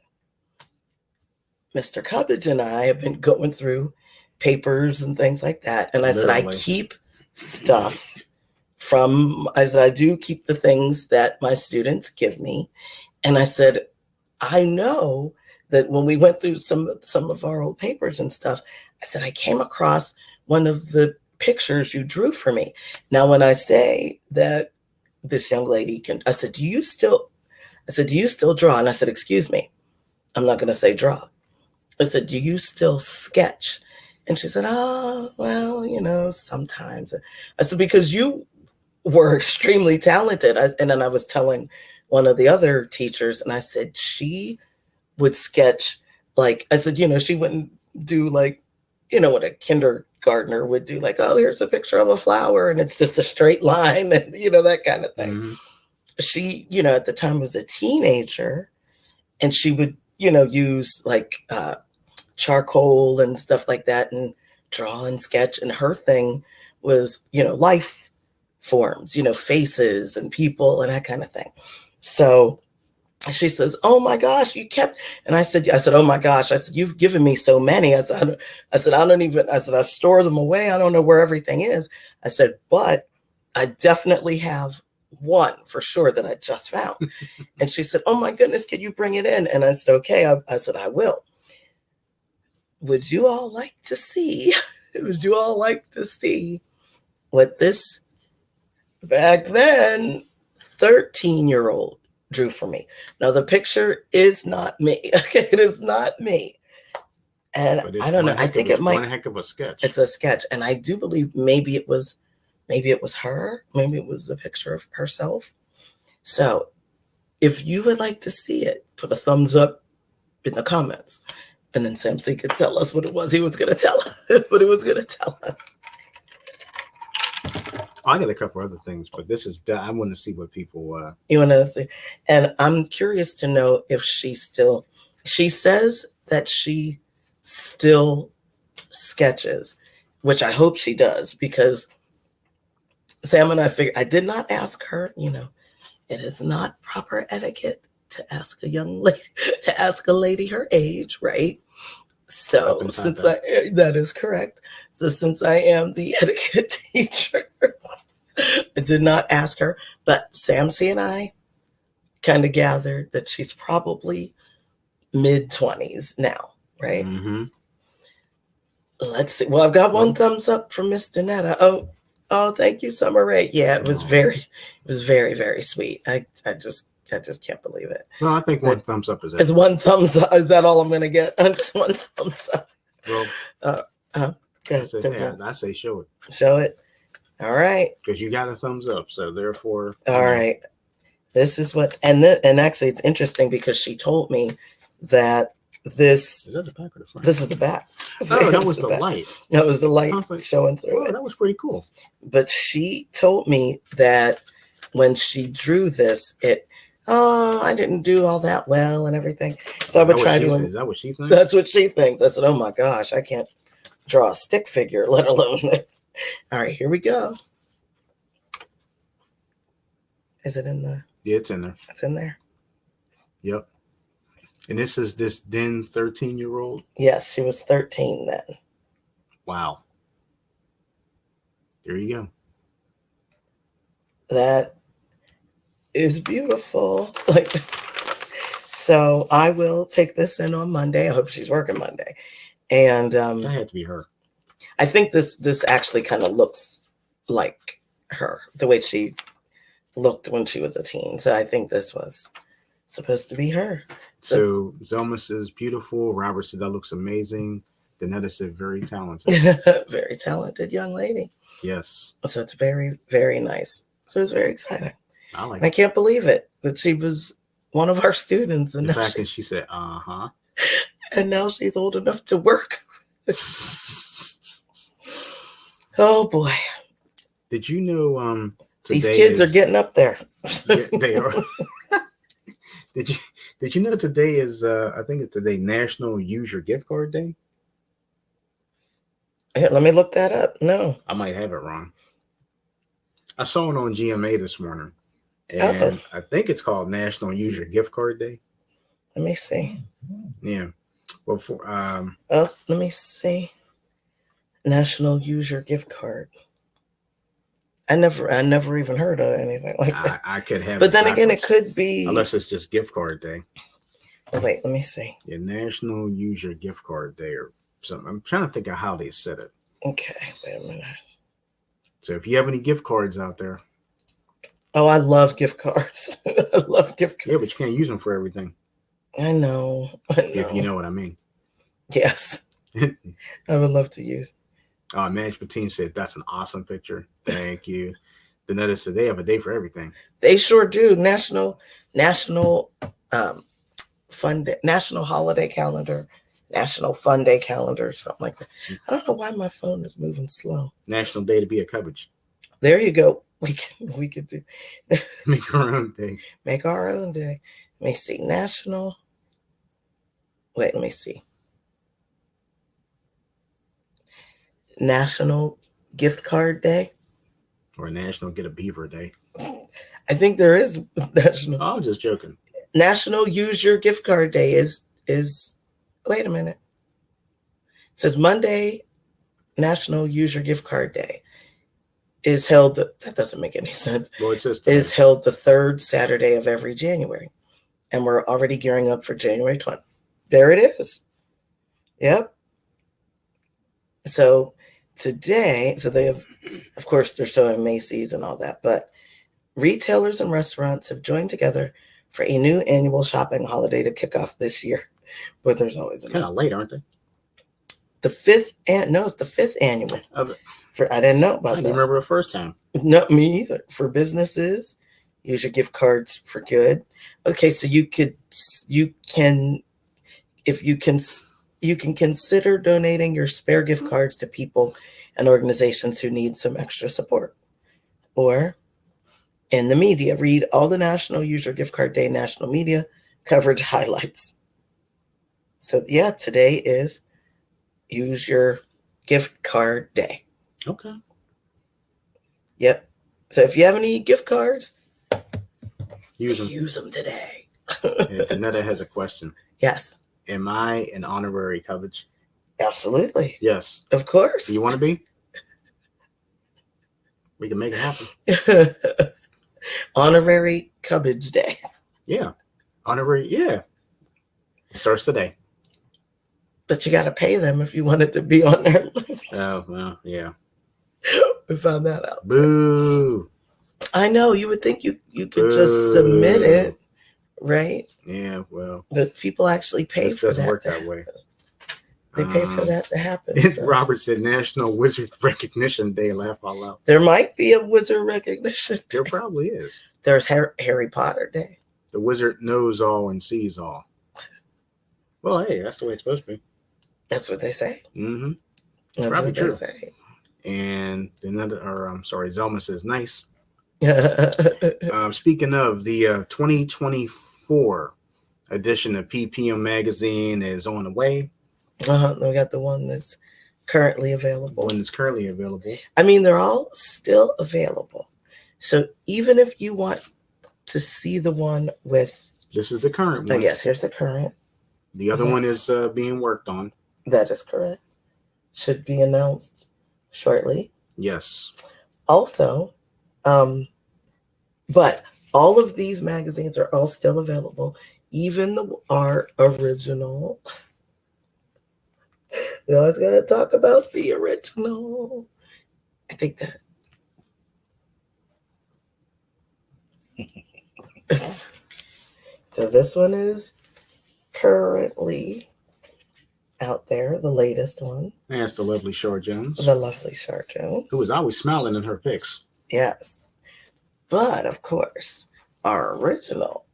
Mr. Cubbage and I have been going through papers and things like that. And I said, I keep stuff I do keep the things that my students give me. And I said, I know that when we went through some of our old papers and stuff, I said, I came across one of the pictures you drew for me. Now, when I say that this young lady I said, do you still draw? And I said, excuse me, I'm not going to say draw. I said, do you still sketch? And she said, oh, well, sometimes. I said, because you were extremely talented. And then I was telling one of the other teachers, and I said, she would sketch, like, I said, she wouldn't do like, what a kindergartner would do, like, oh, here's a picture of a flower, and it's just a straight line, and, that kind of thing. Mm-hmm. She, at the time was a teenager, and she would, use like charcoal and stuff like that and draw and sketch. And her thing was, life forms, faces and people and that kind of thing. So she says, oh my gosh, and I said, oh my gosh, I said, you've given me so many. I said, I store them away. I don't know where everything is. I said, but I definitely have one for sure that I just found. And she said, oh my goodness, can you bring it in? And I said, okay. I said, I will. Would you all like to see what this back then 13-year-old drew for me? Now, the picture is not me. Okay, it is not me. And I don't know. I think it might. One heck of a sketch. It's a sketch, and I do believe maybe it was her. Maybe it was a picture of herself. So, if you would like to see it, put a thumbs up in the comments, and then Sam C could tell us what it was he was going to tell us. What he was going to tell us. I got a couple other things, but I want to see what people. You want to see, and I'm curious to know if she says that she still sketches, which I hope she does, because Sam and I figured, I did not ask her, it is not proper etiquette to ask a lady her age, right? So that is correct. So since I am the etiquette teacher, I did not ask her, but Sam C and I kind of gathered that she's probably mid-20s now, right? Mm-hmm. Let's see. Well, I've got one thumbs up from Miss Danetta. Oh, thank you, Summer Rae. Yeah, it was very, very sweet. I just can't believe it. No, I think one thumbs up is it. Is one thumbs up? Is that all I'm going to get? Just one thumbs up. Well, I say show it. Show it. All right. Because you got a thumbs up. So therefore. All right. This is what, and actually it's interesting because she told me that this. Is that the back or the front? This is the back. Oh, that was the light. That was the light like, showing through it. That was pretty cool. But she told me that when she drew this, I didn't do all that well and everything. So I would try to. Is that what she thinks? That's what she thinks. I said, oh my gosh, I can't draw a stick figure, let alone this. All right, here we go. Is it in the? Yeah, it's in there. It's in there. Yep. And this is this then 13-year-old? Yes, she was 13 then. Wow. There you go. That is beautiful. Like, so I will take this in on Monday. I hope she's working Monday. And that had to be her. I think this actually kind of looks like her, the way she looked when she was a teen. So I think this was supposed to be her. So Zelma says beautiful. Robert said that looks amazing. Danetta said very talented. Very talented young lady. Yes. So it's very, very nice. So it's very exciting. I like and I can't believe it that she was one of our students. And the fact that she said, and now she's old enough to work. Oh boy. Did you know these kids are getting up there? Yeah, they are. Did you know today is I think it's today National Use Your Gift Card Day? Let me look that up. No. I might have it wrong. I saw it on GMA this morning. And I think it's called National Use Your Gift Card Day. Let me see. Yeah. Well, for let me see. National Use Your Gift Card. I never even heard of anything like that. I could have. But then again, it could be, unless it's just gift card day. Oh, wait, let me see. Yeah, National Use Your Gift Card Day or something. I'm trying to think of how they said it. Okay, wait a minute. So if you have any gift cards out there. Oh, I love gift cards. I love gift cards. Yeah, but you can't use them for everything. I know. If you know what I mean. Yes. I would love to use. Management team said that's an awesome picture. Thank you. Danetta said they have a day for everything. They sure do. National Fun Day, National Holiday Calendar, National Fun Day Calendar, something like that. I don't know why my phone is moving slow. National Day to be a cabbage. There you go. We could do make our own day. Make our own day. Let me see. Let me see. National Gift Card Day. Or National Get a Beaver Day. I think there is national. I'm just joking. National Use Your Gift Card Day is wait a minute. It says Monday, National Use Your Gift Card Day is held. That doesn't make any sense. Well, it says is held the third Saturday of every January. And we're already gearing up for January 20th. There it is. Yep. So today, they have, of course, they're showing Macy's and all that, but retailers and restaurants have joined together for a new annual shopping holiday to kick off this year. But there's always kind of late, aren't they? It's the fifth annual. I didn't know about that. I didn't remember the first time. No, me either. For businesses, use your gift cards for good. Okay, so you can consider donating your spare gift cards to people and organizations who need some extra support. Or in the media, read all the National Use Your Gift Card Day national media coverage highlights. So yeah, today is Use Your Gift Card Day. Okay. Yep. So if you have any gift cards, use them today. Janetta has a question. Yes. Am I an honorary cabbage? Absolutely. Yes. Of course. Do you want to be? We can make it happen. Honorary Cabbage Day. Yeah. Honorary, yeah. It starts today. But you got to pay them if you want it to be on their list. Oh, well, yeah. We found that out. Boo. I know. You would think you could just submit it, right? Yeah, well. But people actually pay for that. It doesn't work that way. They pay for that to happen. So. Robert said National Wizard Recognition Day. Laugh out loud. There might be a wizard recognition day. There probably is. There's Harry Potter Day. The wizard knows all and sees all. Well, hey, that's the way it's supposed to be. That's what they say. Mm-hmm. That's probably what true. they say. And Zelma says nice. Speaking of, the 2024 edition of PPM magazine is on the way. We got the one that's currently available. I mean, they're all still available. So even if you want to see the one with... This is the current one. Yes, here's the current. The other one is being worked on. That is correct. Should be announced shortly. Yes. Also, but all of these magazines are all still available, even our original. We always got to talk about the original. I think that. So this one is currently out there, the latest one. That's the lovely Shar Jones. Who was always smiling in her pics. Yes. But, of course, our original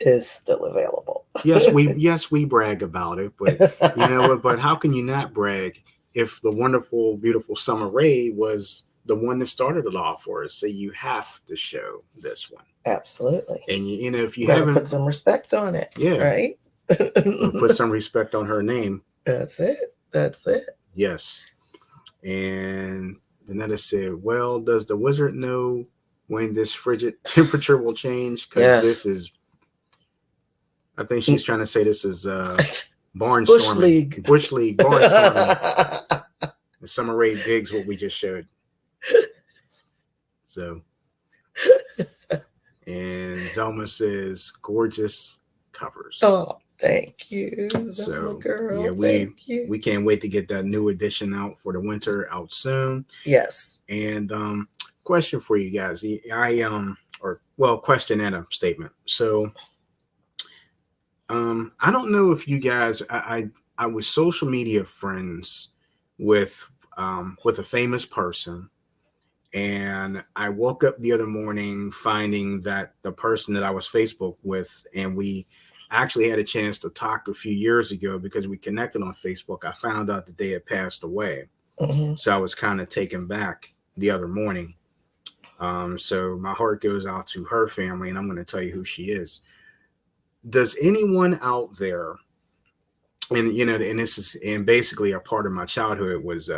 is still available. Yes, we brag about it, but you know what? But how can you not brag if the wonderful, beautiful Summer Rae was the one that started it off for us? So you have to show this one. Absolutely. And you know, if you gotta haven't put some respect on it. Yeah. Right? Put some respect on her name. That's it. Yes. And Danetta said, well, does the wizard know when this frigid temperature will change? Because this is, I think she's trying to say this is barnstorming. Bush League barnstorming. And Summer Rae digs what we just showed. So, and Zelma says, gorgeous covers. Oh, thank you, Zelma girl. Yeah, we can't wait to get that new edition out for the winter out soon. Yes. And question for you guys. Question and a statement. So I don't know if you guys, I was social media friends with a famous person, and I woke up the other morning finding that the person that I was Facebook with, and we actually had a chance to talk a few years ago because we connected on Facebook. I found out that they had passed away. Mm-hmm. So I was kind of taken back the other morning. So my heart goes out to her family, and I'm going to tell you who she is. Does anyone out there, and you know, and this is, and basically a part of my childhood was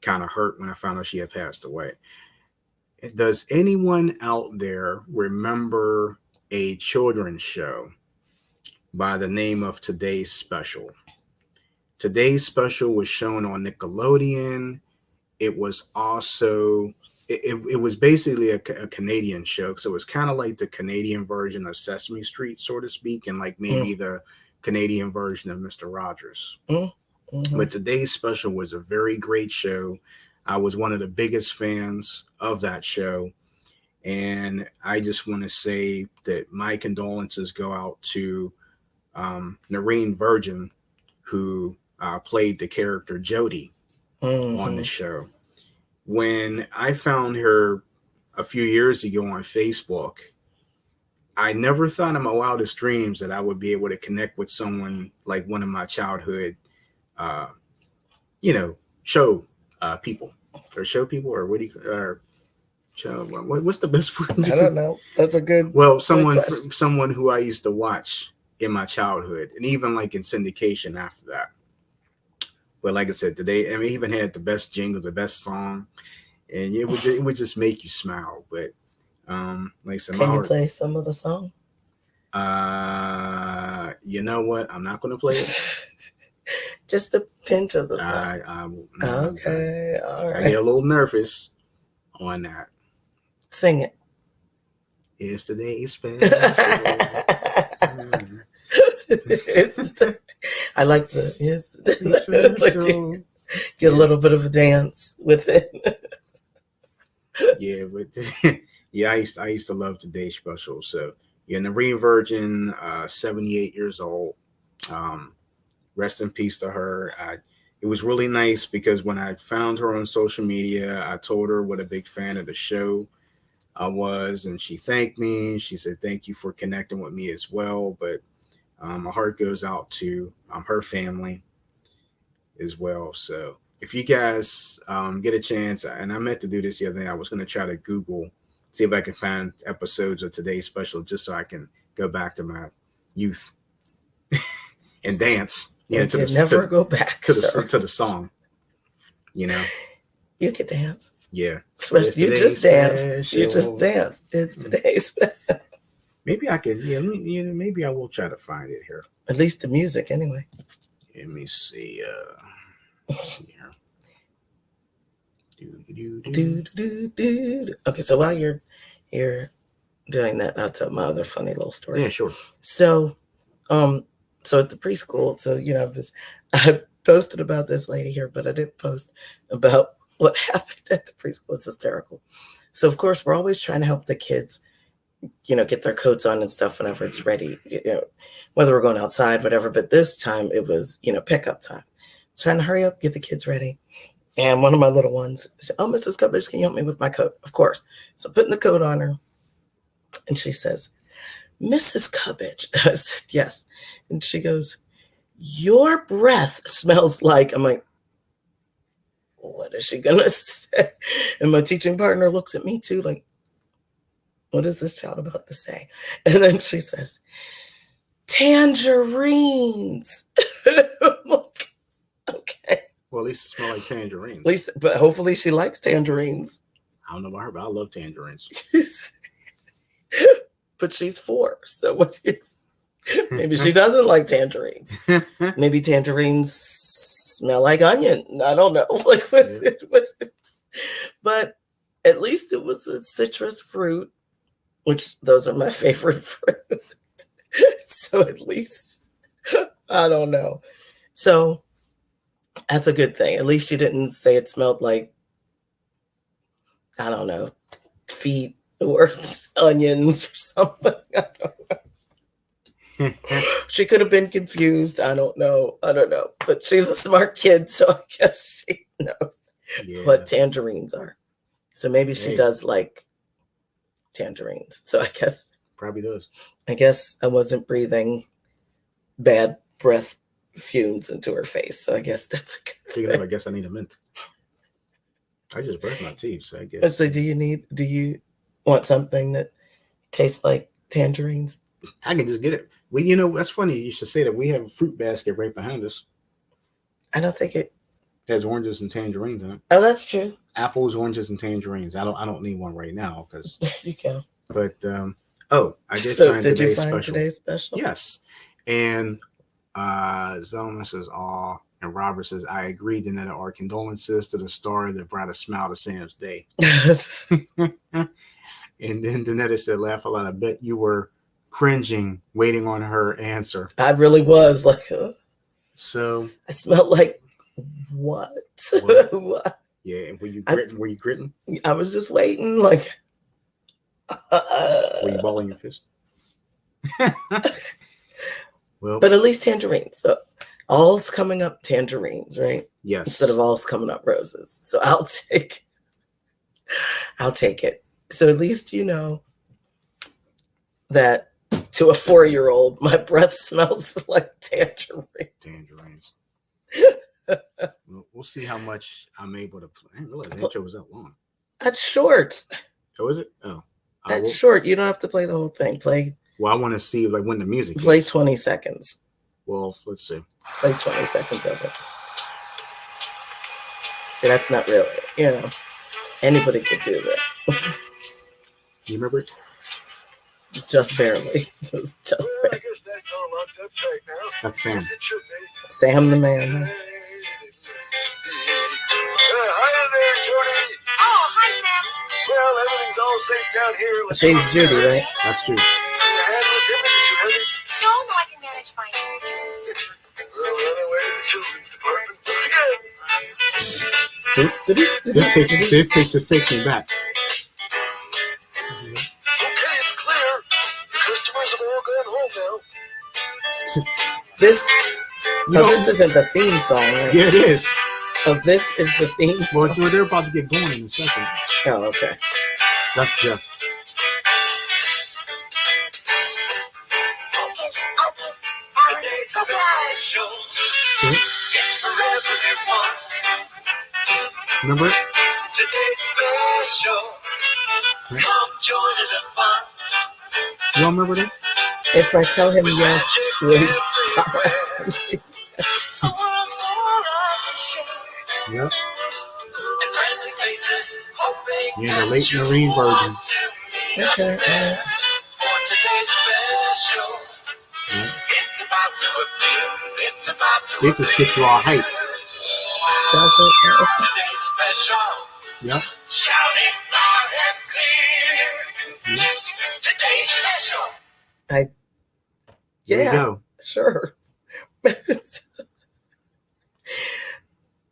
kind of hurt when I found out she had passed away. Does anyone out there remember a children's show by the name of Today's Special? Today's Special was shown on Nickelodeon. It was also, it was basically a Canadian show. So it was kind of like the Canadian version of Sesame Street, so to speak, and like maybe the Canadian version of Mr. Rogers. Mm-hmm. But Today's Special was a very great show. I was one of the biggest fans of that show. And I just want to say that my condolences go out to Noreen Virgin, who played the character Jody on the show. When I found her a few years ago on Facebook, I never thought in my wildest dreams that I would be able to connect with someone like one of my childhood, show people, or what do you, or show, what's the best word? I don't know. That's a good. Well, someone who I used to watch in my childhood, and even like in syndication after that. But like I said, today, I mean, even had the best jingle, the best song, and it would just make you smile. But like I said, can you play some of the song? You know what? I'm not going to play it. Just a pinch of the song. Okay, all right. I get a little nervous on that. Sing it. It's today's special. I like the get a little bit of a dance with it. Yeah, but yeah, I used to love Today's Special. So yeah, Noreen Virgin, 78 years old. rest in peace to her. It was really nice because when I found her on social media, I told her what a big fan of the show I was, and she thanked me. She said, "Thank you for connecting with me as well." But my heart goes out to her family as well. So if you guys get a chance, and I meant to do this the other day, I was going to try to Google, see if I can find episodes of today's special just so I can go back to my youth and dance. Yeah, never go back to the song. You know, you can dance. Yeah, especially you just dance. You just dance. It's today's. Maybe I could. Yeah, maybe I will try to find it here. At least the music, anyway. Let me see. Okay, so while you're doing that, I'll tell my other funny little story. Yeah, sure. So at the preschool, I posted about this lady here, but I didn't post about what happened at the preschool. It's hysterical. So of course, we're always trying to help the kids, get their coats on and stuff whenever it's ready, whether we're going outside, whatever. But this time it was, pickup time. Trying to hurry up, get the kids ready. And one of my little ones said, "Oh, Mrs. Cubbage, can you help me with my coat?" Of course. So putting the coat on her, and she says, "Mrs. Cubbage." I said, "Yes." And she goes, "Your breath smells like," I'm like, what is she gonna say? And my teaching partner looks at me too, like, what is this child about to say? And then she says, "Tangerines." I'm like, okay. Well, at least it smells like tangerines. At least, but hopefully she likes tangerines. I don't know about her, but I love tangerines. But she's 4, so maybe she doesn't like tangerines. Maybe tangerines smell like onion. I don't know. But at least it was a citrus fruit, which those are my favorite fruit. So at least, I don't know. So that's a good thing. At least she didn't say it smelled like, I don't know, feet or onions or something. I don't know. She could have been confused. I don't know. But she's a smart kid, so I guess she knows what tangerines are. So maybe she does like tangerines. So I guess. Probably does. I guess I wasn't breathing bad breath fumes into her face. So I guess that's a good thing. I guess I need a mint. I just brushed my teeth, so I guess. So do you want something that tastes like tangerines? I can just get it. Well, that's funny. You should say that. We have a fruit basket right behind us. I don't think it has oranges and tangerines in it. Oh, that's true. Apples, oranges, and tangerines. I don't need one right now because you go. But I did find today's special. Today's special? Yes. And Zelma says, "Aw," and Robert says, "I agree, Danetta. Our condolences to the star that brought a smile to Sam's day." And then Danetta said, "Laugh a lot. I bet you were cringing, waiting on her answer." I really was like, So I smelled like what? What? Yeah, and were you gritting? I was just waiting, like. Were you balling your fist? Well, but at least tangerines. So all's coming up tangerines, right? Yes. Instead of all's coming up roses. So I'll take it. So at least you know that to a 4-year-old, my breath smells like tangerines. We'll see how much I'm able to play. I didn't realize the intro was that long. That's short. Oh, is it? Oh. That's short. You don't have to play the whole thing. Well, I want to see when the music play is. 20 seconds. Well, let's see. Play 20 seconds of it. See, that's not really, anybody could do that. You remember it? Just barely. Just barely. I guess that's all locked up right now. That's Sam. Sam the man. Hi there, Jody. Oh, hi, Sam. Well, everything's all safe down here. She's Judy, right? That's Judy. Your hand with him, isn't too heavy? No, I can manage fine. Well, run away to the children's department once again. This takes me back. Okay, it's clear. The customers have all gone home now. You Oh, know, this isn't the theme song, right? yeah, it is. Oh, this is the theme Well, song. they're about to get going in a second. Oh, okay. That's Jeff. Today's special. It's for everyone. Remember it? Today's special. Come join in the fun. You all remember this? If I tell him yes, will he stop asking me? The world's for us to share. Yep. And friendly faces hoping Yeah, the late Marine version. Okay. For today's special. Yep. It's about to appear. It's about to They just get you all hyped. Does it? Today's special. Yep. Shouting loud and clear. Today's special. There you Yeah, go. sure.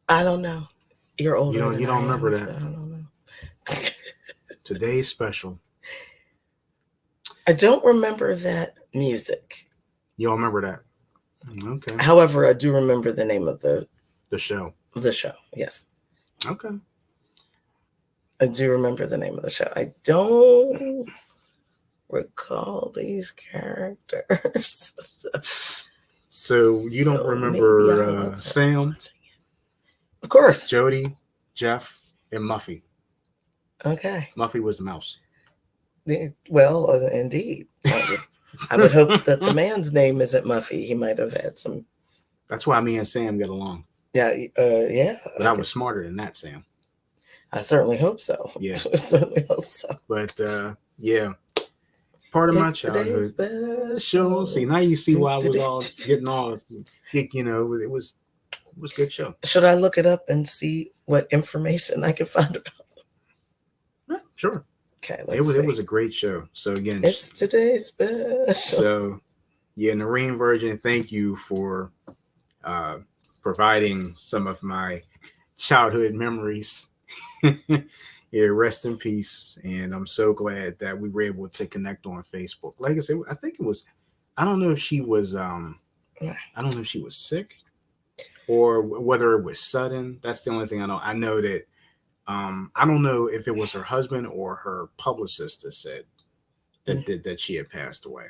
I don't know. You're older. You don't than I remember am, that. so I don't know. Today's special. I don't remember that music. You all remember that? Okay. However, I do remember the name of the show. show. Yes, Okay. I do remember the name of the show. I don't recall these characters. So you don't So remember maybe I wasn't Sam, watching it. Of course. Jody, Jeff, and Muffy. Okay. Muffy was the mouse. Well, indeed. I would hope that the man's name isn't Muffy. He might have had some. That's why me and Sam get along. Yeah. Yeah. But I was smarter than that, Sam. I certainly hope so. Yeah. I certainly hope so. But yeah, part of my It's today's childhood. Show. See, now you see why I was all getting all, you know, it was a good show. Should I look it up and see what information I can find about it? Yeah, sure. Okay, It was a great show. So again, It's today's special. so yeah, Noreen Virgin, thank you for providing some of my childhood memories. Yeah, rest in peace. And I'm so glad that we were able to connect on Facebook. Like I said, I think it was, I don't know if she was sick or whether it was sudden. That's the only thing I know. I know that I don't know if it was her husband or her publicist that said that she had passed away.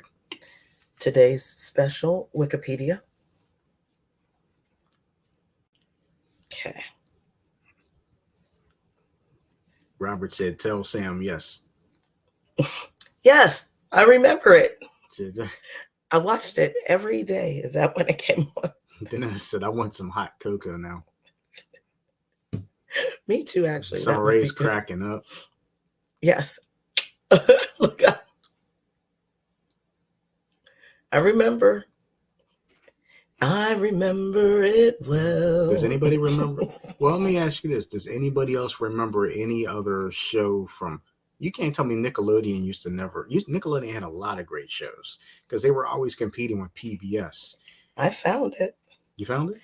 Today's special Wikipedia. Okay. Robert said, "Tell Sam yes." Yes, I remember it. I watched it every day. Is that when it came on? Then I said, "I want some hot cocoa now." Me too, actually. Summer Ray's cracking up. Yes. Look up. I remember it well. Does anybody remember? Well, let me ask you this. Does anybody else remember any other show from, you can't tell me Nickelodeon Nickelodeon had a lot of great shows because they were always competing with PBS. I found it. You found it?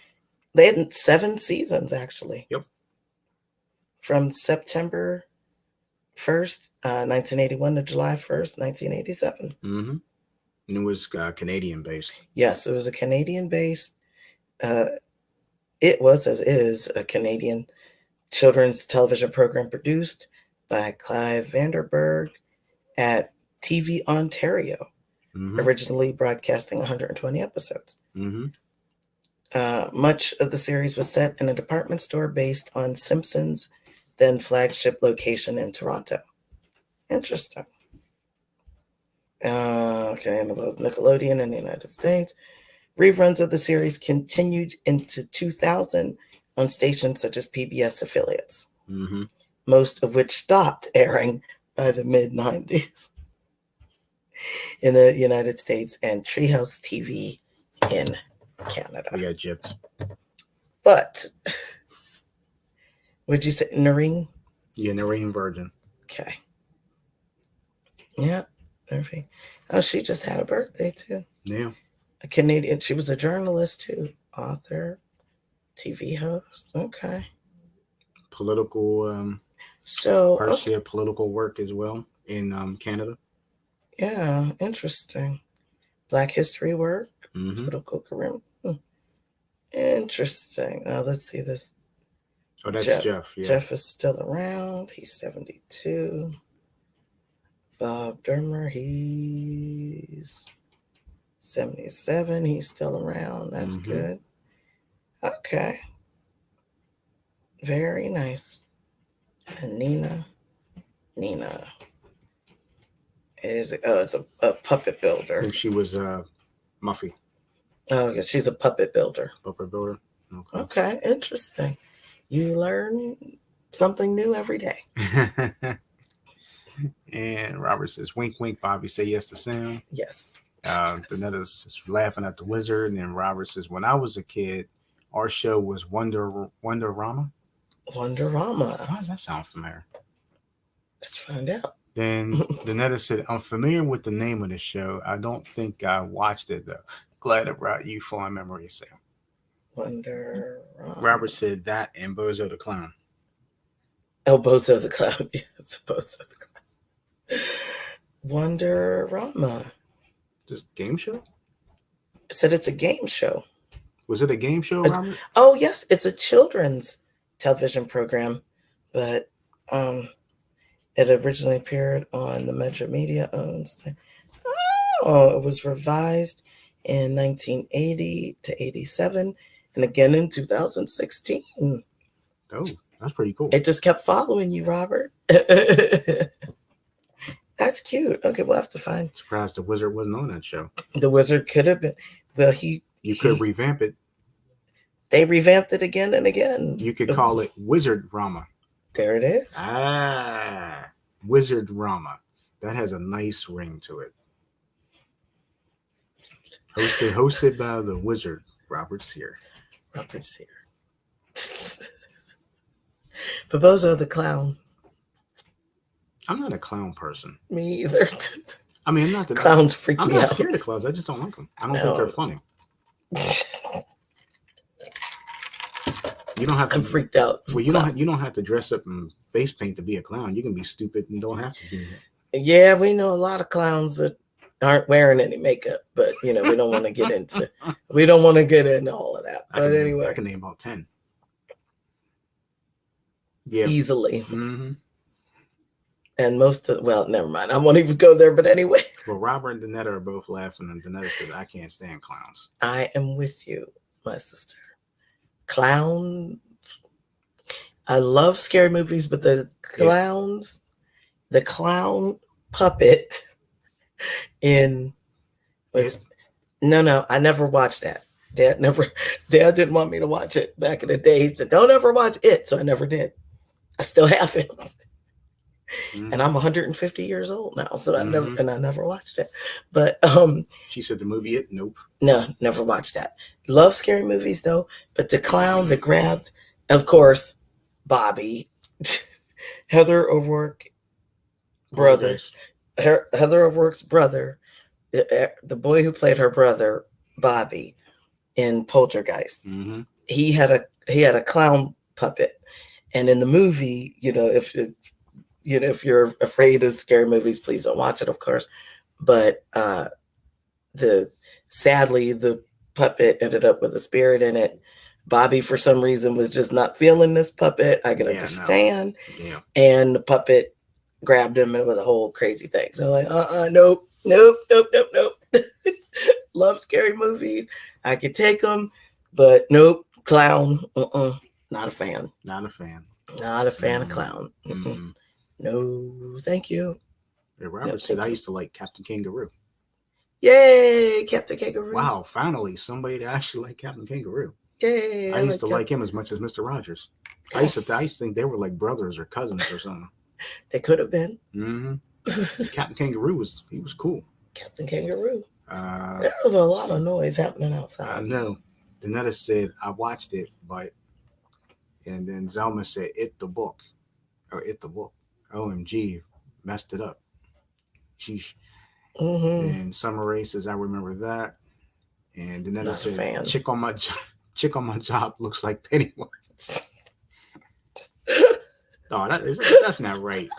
They had 7 seasons, actually. Yep. From September 1st, 1981 to July 1st, 1987. Mm-hmm. And it was Canadian based. Yes, it was a Canadian based. It was, as is, a Canadian children's television program produced by Clive Vanderberg at TV Ontario, originally broadcasting 120 episodes. Mm-hmm. Much of the series was set in a department store based on Simpsons' then flagship location in Toronto. Interesting. Okay, and it was Nickelodeon in the United States. Reruns of the series continued into 2000 on stations such as PBS affiliates, most of which stopped airing by the mid-90s in the United States and Treehouse TV in Canada. We got gypped. But, would you say Noreen? Yeah, Noreen Virgin. Okay. Yeah. Perfect. Oh, she just had a birthday too. Yeah. A Canadian. She was a journalist too, author, TV host. Okay. Political. So partially had political work as well in Canada. Yeah, interesting. Black history work, political career. Interesting. Let's see this. Oh, that's Jeff. Jeff. Yeah. Jeff is still around. He's 72. Bob Dermer, he's 77. He's still around. That's good. Okay. Very nice. And Nina is it's a puppet I builder. think she was Muffy. Oh yeah, she's a puppet builder. Puppet builder. Okay, interesting. You learn something new every day. And Robert says, "Wink, wink." Bobby say yes to Sam. Yes. Danetta's laughing at the wizard, and then Robert says, "When I was a kid, our show was Wonderama." Wonderama. Why does that sound familiar? Let's find out. Then Danetta said, "I'm familiar with the name of the show. I don't think I watched it though. Glad it brought you fond memories, Sam." Wonderama. Robert said that and Bozo the Clown. Oh, Bozo the Clown. Yes, Bozo the Clown. Wonderama. This game show? I said it's a game show. Was it a game show, Robert? Oh, yes. It's a children's television program, but it originally appeared on the Metro Media owns thing. Oh, it was revised in 1980 to 87 and again in 2016. Oh, that's pretty cool. It just kept following you, Robert. That's cute. Okay, we'll have to find. Surprised the wizard wasn't on that show. The wizard could have been. Well, you could revamp it. They revamped it again and again. You could call it Wizard Rama. There it is. Ah, Wizard Rama. That has a nice ring to it. Hosted by the wizard, Robert Sear. Robert Sear. Bozo the Clown. I'm not a clown person. Me either. I mean, I'm not the clowns freak I'm me not out. scared of clowns. I just don't like them. I don't think they're funny. You don't have to. I'm freaked out. Well, you don't have to dress up in face paint to be a clown. You can be stupid and don't have to be. Yeah, we know a lot of clowns that aren't wearing any makeup, but we don't want to get into. We don't want to get into all of that. But anyway, I can name about 10. Yeah, easily. Mm-hmm. And never mind. I won't even go there. But anyway. Well, Robert and Danetta are both laughing, and Danetta said, "I can't stand clowns." I am with you, my sister. Clowns. I love scary movies, but the clowns, the clown puppet in No, I never watched that. Dad didn't want me to watch it back in the day. He said, "Don't ever watch it." So I never did. I still haven't. Mm-hmm. And I'm 150 years old now, so I never watched it. But she said the movie It. Nope. No, never watched that. Love scary movies though. But the clown that grabbed, of course, Bobby, Heather O'Rourke's brother, Heather O'Rourke's brother, the boy who played her brother, Bobby, in Poltergeist. Mm-hmm. He had a clown puppet, and in the movie, if you're afraid of scary movies, please don't watch it, of course. But sadly, the puppet ended up with a spirit in it. Bobby, for some reason, was just not feeling this puppet. I can understand. No. Yeah. And the puppet grabbed him, and it was a whole crazy thing. So like, nope. Love scary movies. I could take them, but nope. Clown, not a fan. Not a fan. Not a fan of clown. Mm-hmm. No, thank you. Yeah, Robert said, "I used to like Captain Kangaroo." Yay, Captain Kangaroo. Wow, finally, somebody that actually liked Captain Kangaroo. Yay. I used to like him as much as Mr. Rogers. Yes. I used to think they were like brothers or cousins or something. They could have been. Mm-hmm. Captain Kangaroo was cool. Captain Kangaroo. There was a lot of noise happening outside. I know. Danetta said, "I watched it, and then Zelma said, It the book. OMG, messed it up. Sheesh." Mm-hmm. And Summer Rae says, "I remember that." And Danetta said, Chick on my job looks like Pennywise." No, that's not right.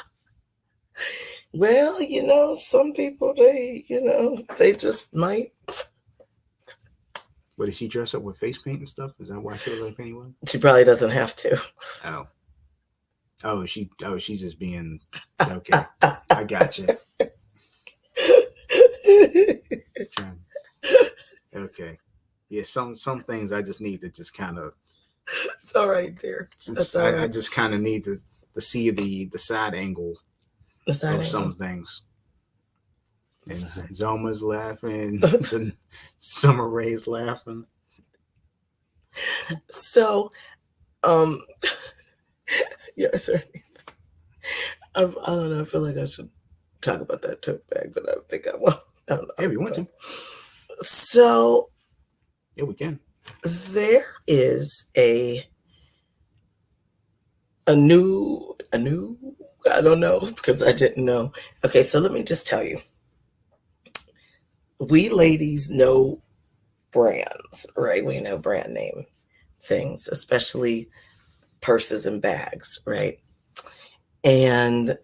Well, some people, they just might. But did she dress up with face paint and stuff? Is that why she looks like Pennywise? She probably doesn't have to. She's just being okay. I got you. Okay. Yeah, some things I just need to just kind of. It's all right, dear. That's all right. I just kind of need to see the side angle of some things. And Zelma's laughing. Summer Rae's laughing. So, yeah, sir. I don't know. I feel like I should talk about that tote bag, but I think I won't. I don't know. Yeah, we want to. So, yeah, we can. There is a new. I don't know because I didn't know. Okay, so let me just tell you. We ladies know brands, right? We know brand name things, especially purses and bags, right? And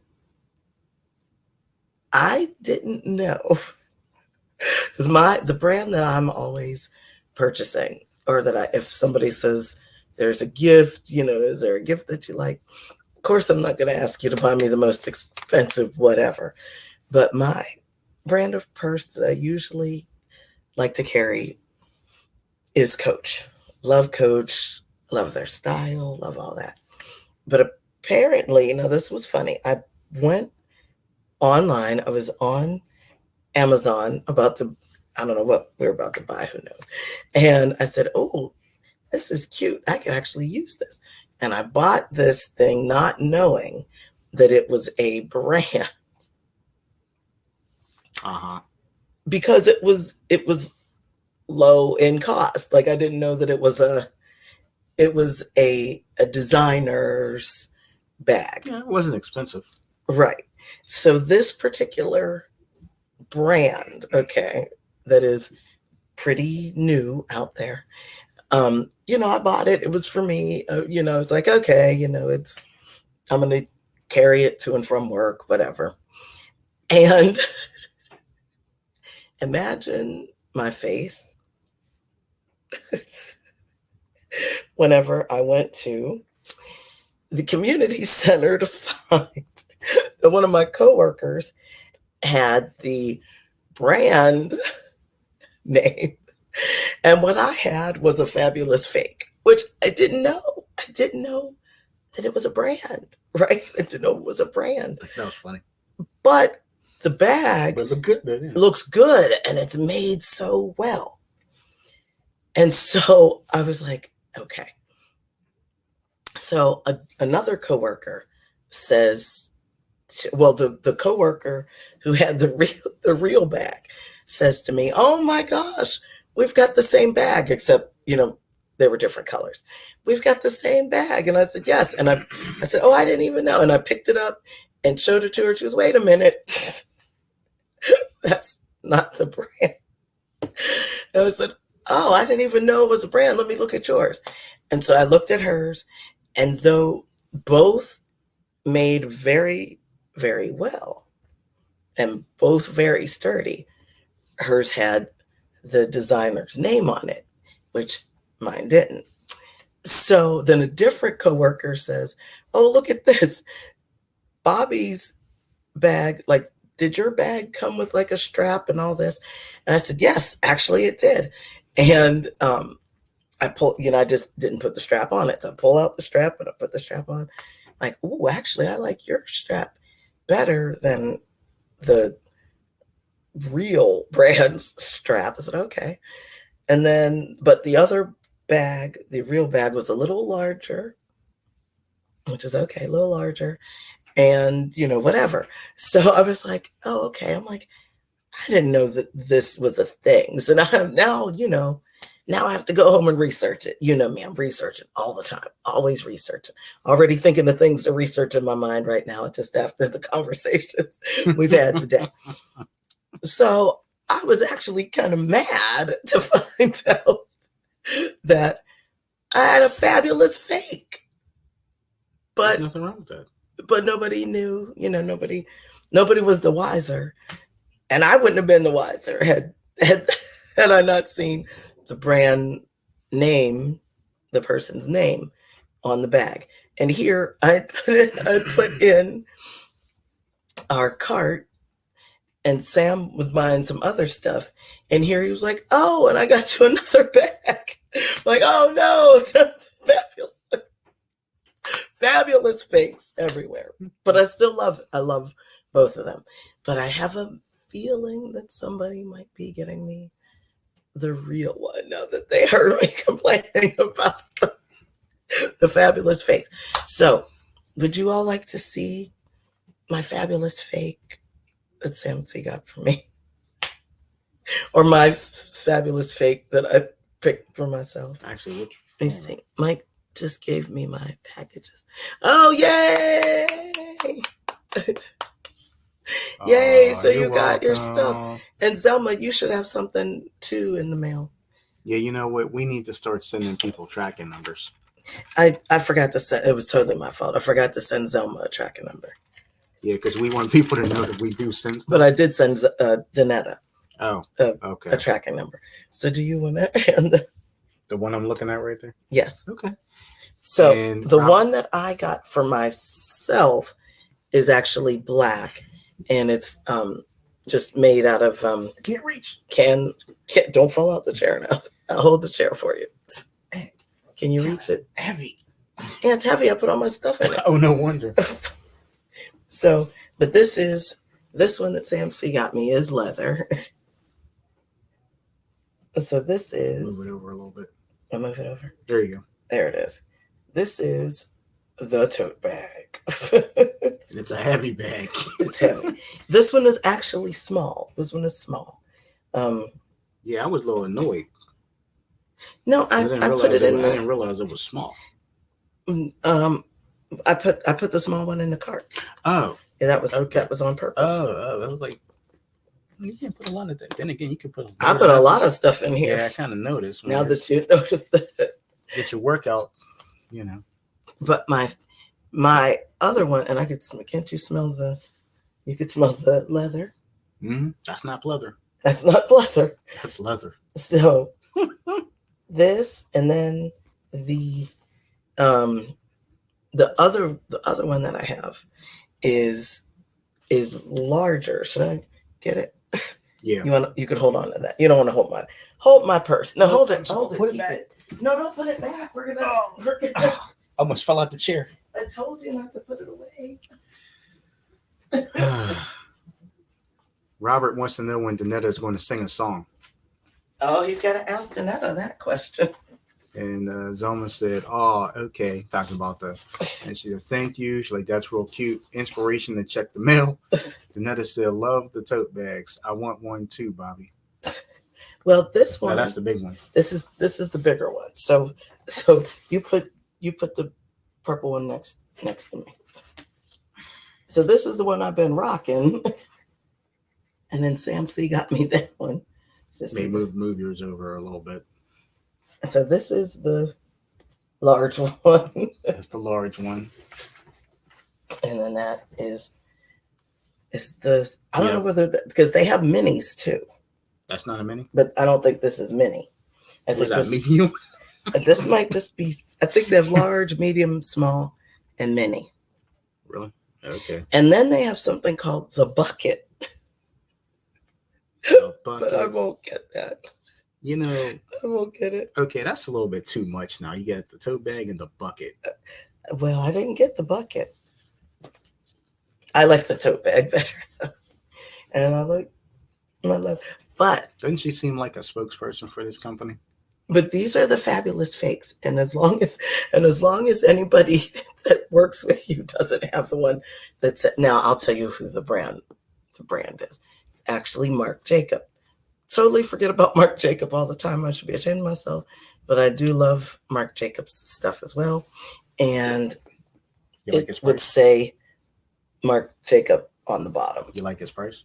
I didn't know because the brand that I'm always purchasing, or that if somebody says there's a gift, is there a gift that you like? Of course, I'm not going to ask you to buy me the most expensive whatever, but my brand of purse that I usually like to carry is Coach. Love Coach, love their style, love all that. But apparently, this was funny. I went online. I was on Amazon I don't know what we're about to buy, who knows. And I said, oh, this is cute. I can actually use this. And I bought this thing not knowing that it was a brand. Because it was low in cost. Like I didn't know that it was a designer's bag. Yeah, it wasn't expensive. Right. So this particular brand, okay, that is pretty new out there. I bought it. It was for me. It's like, okay, I'm going to carry it to and from work, whatever. And imagine my face whenever I went to the community center to find that one of my coworkers had the brand name. And what I had was a fabulous fake, which I didn't know. I didn't know that it was a brand, right? I didn't know it was a brand. That was funny. But the bag looks good and it's made so well. And so I was like, okay. So another coworker says, the coworker who had the real bag says to me, oh my gosh, we've got the same bag, except, they were different colors. We've got the same bag. And I said, yes. And I said, oh, I didn't even know. And I picked it up and showed it to her. She goes, wait a minute. That's not the brand. And I said, oh, I didn't even know it was a brand. Let me look at yours. And so I looked at hers, and though both made very, very well and both very sturdy, hers had the designer's name on it, which mine didn't. So then a different coworker says, oh, look at this. Bobby's bag, like, did your bag come with like a strap and all this? And I said, yes, actually it did. And I pulled, I just didn't put the strap on it. So I pull out the strap and I put the strap on. Like, oh, actually, I like your strap better than the real brand's strap. I said, okay. And then, but the other bag, the real bag, was a little larger, which is okay, a little larger. And, whatever. So I was like, oh, okay. I'm like, I didn't know that this was a thing. So now I have to go home and research it. You know me, I'm researching all the time, always researching. Already thinking of things to research in my mind right now, just after the conversations we've had today. So I was actually kind of mad to find out that I had a fabulous fake. But there's nothing wrong with that. But nobody knew, nobody was the wiser. And I wouldn't have been the wiser had I not seen the brand name, the person's name on the bag. And here I put in our cart, and Sam was buying some other stuff. And here he was like, "Oh, and I got you another bag." Like, oh no, that's fabulous. Fabulous fakes everywhere. But I love both of them. But I have a feeling that somebody might be getting me the real one now that they heard me complaining about the fabulous fake. So, would you all like to see my fabulous fake that Sam C got for me? Or my fabulous fake that I picked for myself? Actually, which? Let me see. Mike just gave me my packages. Oh, yay! Yay, so you got your stuff. And Zelma, you should have something too in the mail. Yeah, you know what? We need to start sending people tracking numbers. I forgot to send, it was totally my fault. I forgot to send Zelma a tracking number. Yeah, because we want people to know that we do send stuff. But I did send Danetta okay. a tracking number. So do you want to? The one I'm looking at right there? Yes. Okay. So And the one that I got for myself is actually black, and it's just made out of Can't reach. Don't fall out the chair now. I'll hold the chair for you. Can you reach it? Heavy. Yeah, it's heavy. I put all my stuff in it. Oh, no wonder. So, but this one that Sam C got me is leather. So this is. Move it over a little bit. I'll move it over. There you go. There it is. This is the tote bag. It's a heavy bag. It's heavy. This one is actually small. This one is small. Yeah, I was a little annoyed. No, I put it in. I didn't realize it was small. I put the small one in the cart. Oh, Yeah, that was okay. that was on purpose. Oh, I was like, you can't put a lot of that. Then again, you can put. I put a lot of stuff in here. Yeah, I kind of noticed. Now that you notice that. Get your workout, you know. But my other one, and can't you smell the? You could smell the leather. Mm-hmm. That's not leather. That's not leather. That's leather. So this, and then the other one that I have is larger. Should I get it? Yeah. You could hold on to that. You don't want to hold my purse. No, hold it. Put it keep back. No, don't put it back. We're gonna. Almost fell out the chair. I told you not to put it away. Robert wants to know when Danetta is going to sing a song. Oh, he's got to ask Danetta that question. And Zoma said, "Oh, okay." Talking about and she said, "Thank you." She's like, "That's real cute. Inspiration to check the mail." Danetta said, "Love the tote bags. I want one too, Bobby." Well, this one. No, that's the big one. This is the bigger one. So you put the purple one next to me. So this is the one I've been rocking. And then Sam C got me that one. Maybe move yours over a little bit. So this is the large one. That's the large one. And then that is the, I don't know whether, because they have minis too. That's not a mini? But I don't think this is mini. I think that medium? This might just be, I think they have large, medium, small, and mini. Really? Okay. And then they have something called the bucket. But I won't get that. You know, I won't get it. Okay, that's a little bit too much now. You got the tote bag and the bucket. Well, I didn't get the bucket. I like the tote bag better, though. And I like my love. But doesn't she seem like a spokesperson for this company? But these are the fabulous fakes. And as long as anybody that works with you doesn't have the one that's, now I'll tell you who the brand is. It's actually Marc Jacob. Totally forget about Marc Jacob all the time. I should be ashamed of myself, but I do love Marc Jacob's stuff as well. And it would say Marc Jacob on the bottom. You like his price?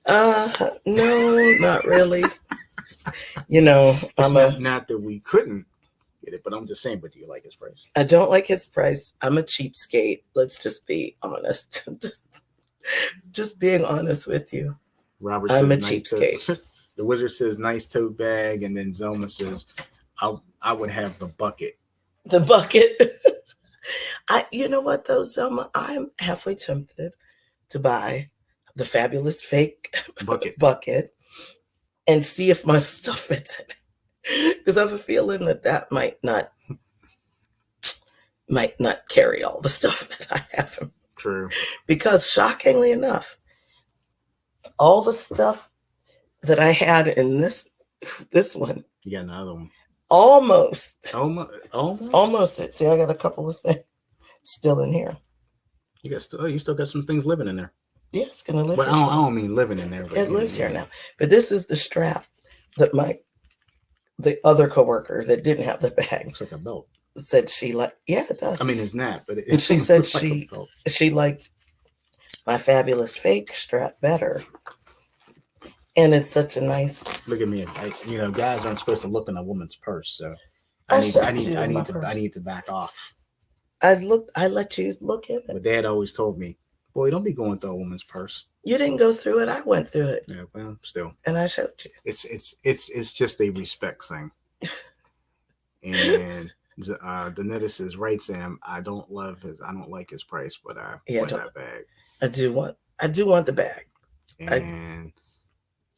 No, not really. You know, not that we couldn't get it, but I'm just saying, but do you like his price? I don't like his price. I'm a cheapskate. Let's just be honest. Just being honest with you. Robert, I'm a cheapskate. The wizard says nice tote bag, and then Zelma says I would have the bucket. The bucket. You know what though, Zelma? I'm halfway tempted to buy the fabulous fake bucket and see if my stuff fits in it. Because I have a feeling that might not carry all the stuff that I have. True. Because shockingly enough, all the stuff that I had in this one, You got another one. almost. See, I got a couple of things still in here. You still got some things living in there. Yeah, it's gonna live. But I don't mean living in there. But it lives here now. But this is the strap that the other coworker that didn't have the bag. Looks like a belt. Said she liked. Yeah, it does. I mean, it's not, but and she said like she liked my fabulous fake strap better. And it's such a nice. Look at me. Guys aren't supposed to look in a woman's purse, so I need to back off. I let you look in it. But Dad always told me, boy, don't be going through a woman's purse. You didn't go through it. I went through it. Yeah, well, still. And I showed you. It's just a respect thing. And Danetta says, right, Sam, I don't like his price, but I want that bag. I do want the bag. And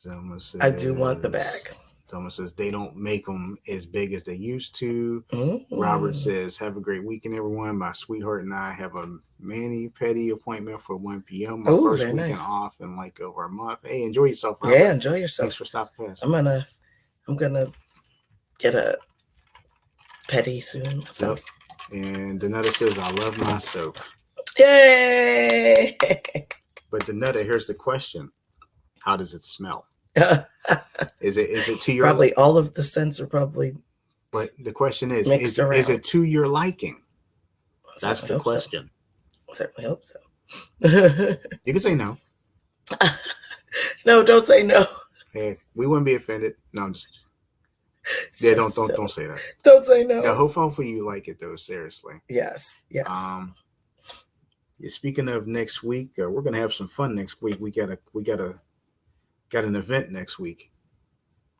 Zelma says, I do want the bag. Zelma says they don't make them as big as they used to. Mm-hmm. Robert says, have a great weekend, everyone. My sweetheart and I have a mani-pedi appointment for 1 p.m. My first weekend off in like over a month. Hey, enjoy yourself, Robert. Yeah, enjoy yourself. Thanks for stopping past. I'm gonna get a pedi soon. So. Yep. And Danetta says, I love my soap. Yay! But Danetta, here's the question. How does it smell? Is it to your probably all of the scents are probably. But the question is it to your liking? That's the question. I certainly hope so. You can say no. No, don't say no. Hey, we wouldn't be offended. No, I'm just. Yeah, don't say that. Don't say no. Yeah, hopefully you like it though. Seriously. Yes. Speaking of next week, we're gonna have some fun next week. We got an event next week.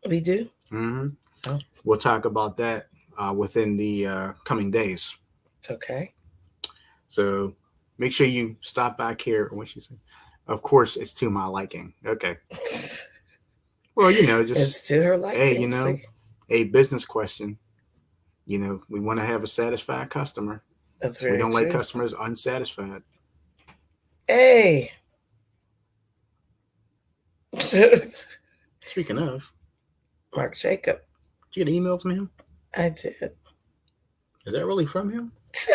We do. Mm-hmm. Oh. We'll talk about that within the coming days. Okay. So make sure you stop back here. What she said. Of course, it's to my liking. Okay. Well, just it's to her liking. Hey, a business question. We want to have a satisfied customer. That's very We don't true. like customers unsatisfied. Hey. Speaking of, Mark Jacob. Did you get an email from him? I did. Is that really from him? Is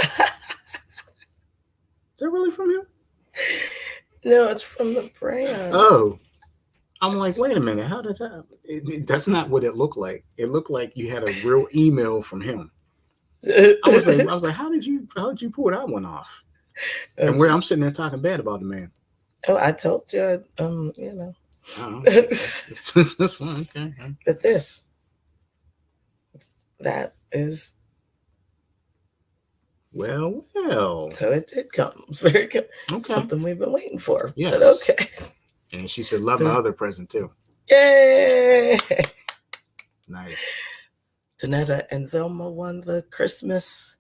that really from him? No, it's from the brand. Oh. I'm like, wait a minute. How does that? That's not what it looked like. It looked like you had a real email from him. I was like, how did you pull that one off? And I'm sitting there talking bad about the man. Oh, I told you, Oh, this one, okay. But that is. Well. So it did come. Very good. Okay. Something we've been waiting for. Yes. But okay. And she said, love my other present too. Yay! Nice. Danetta and Zelma won the Christmas,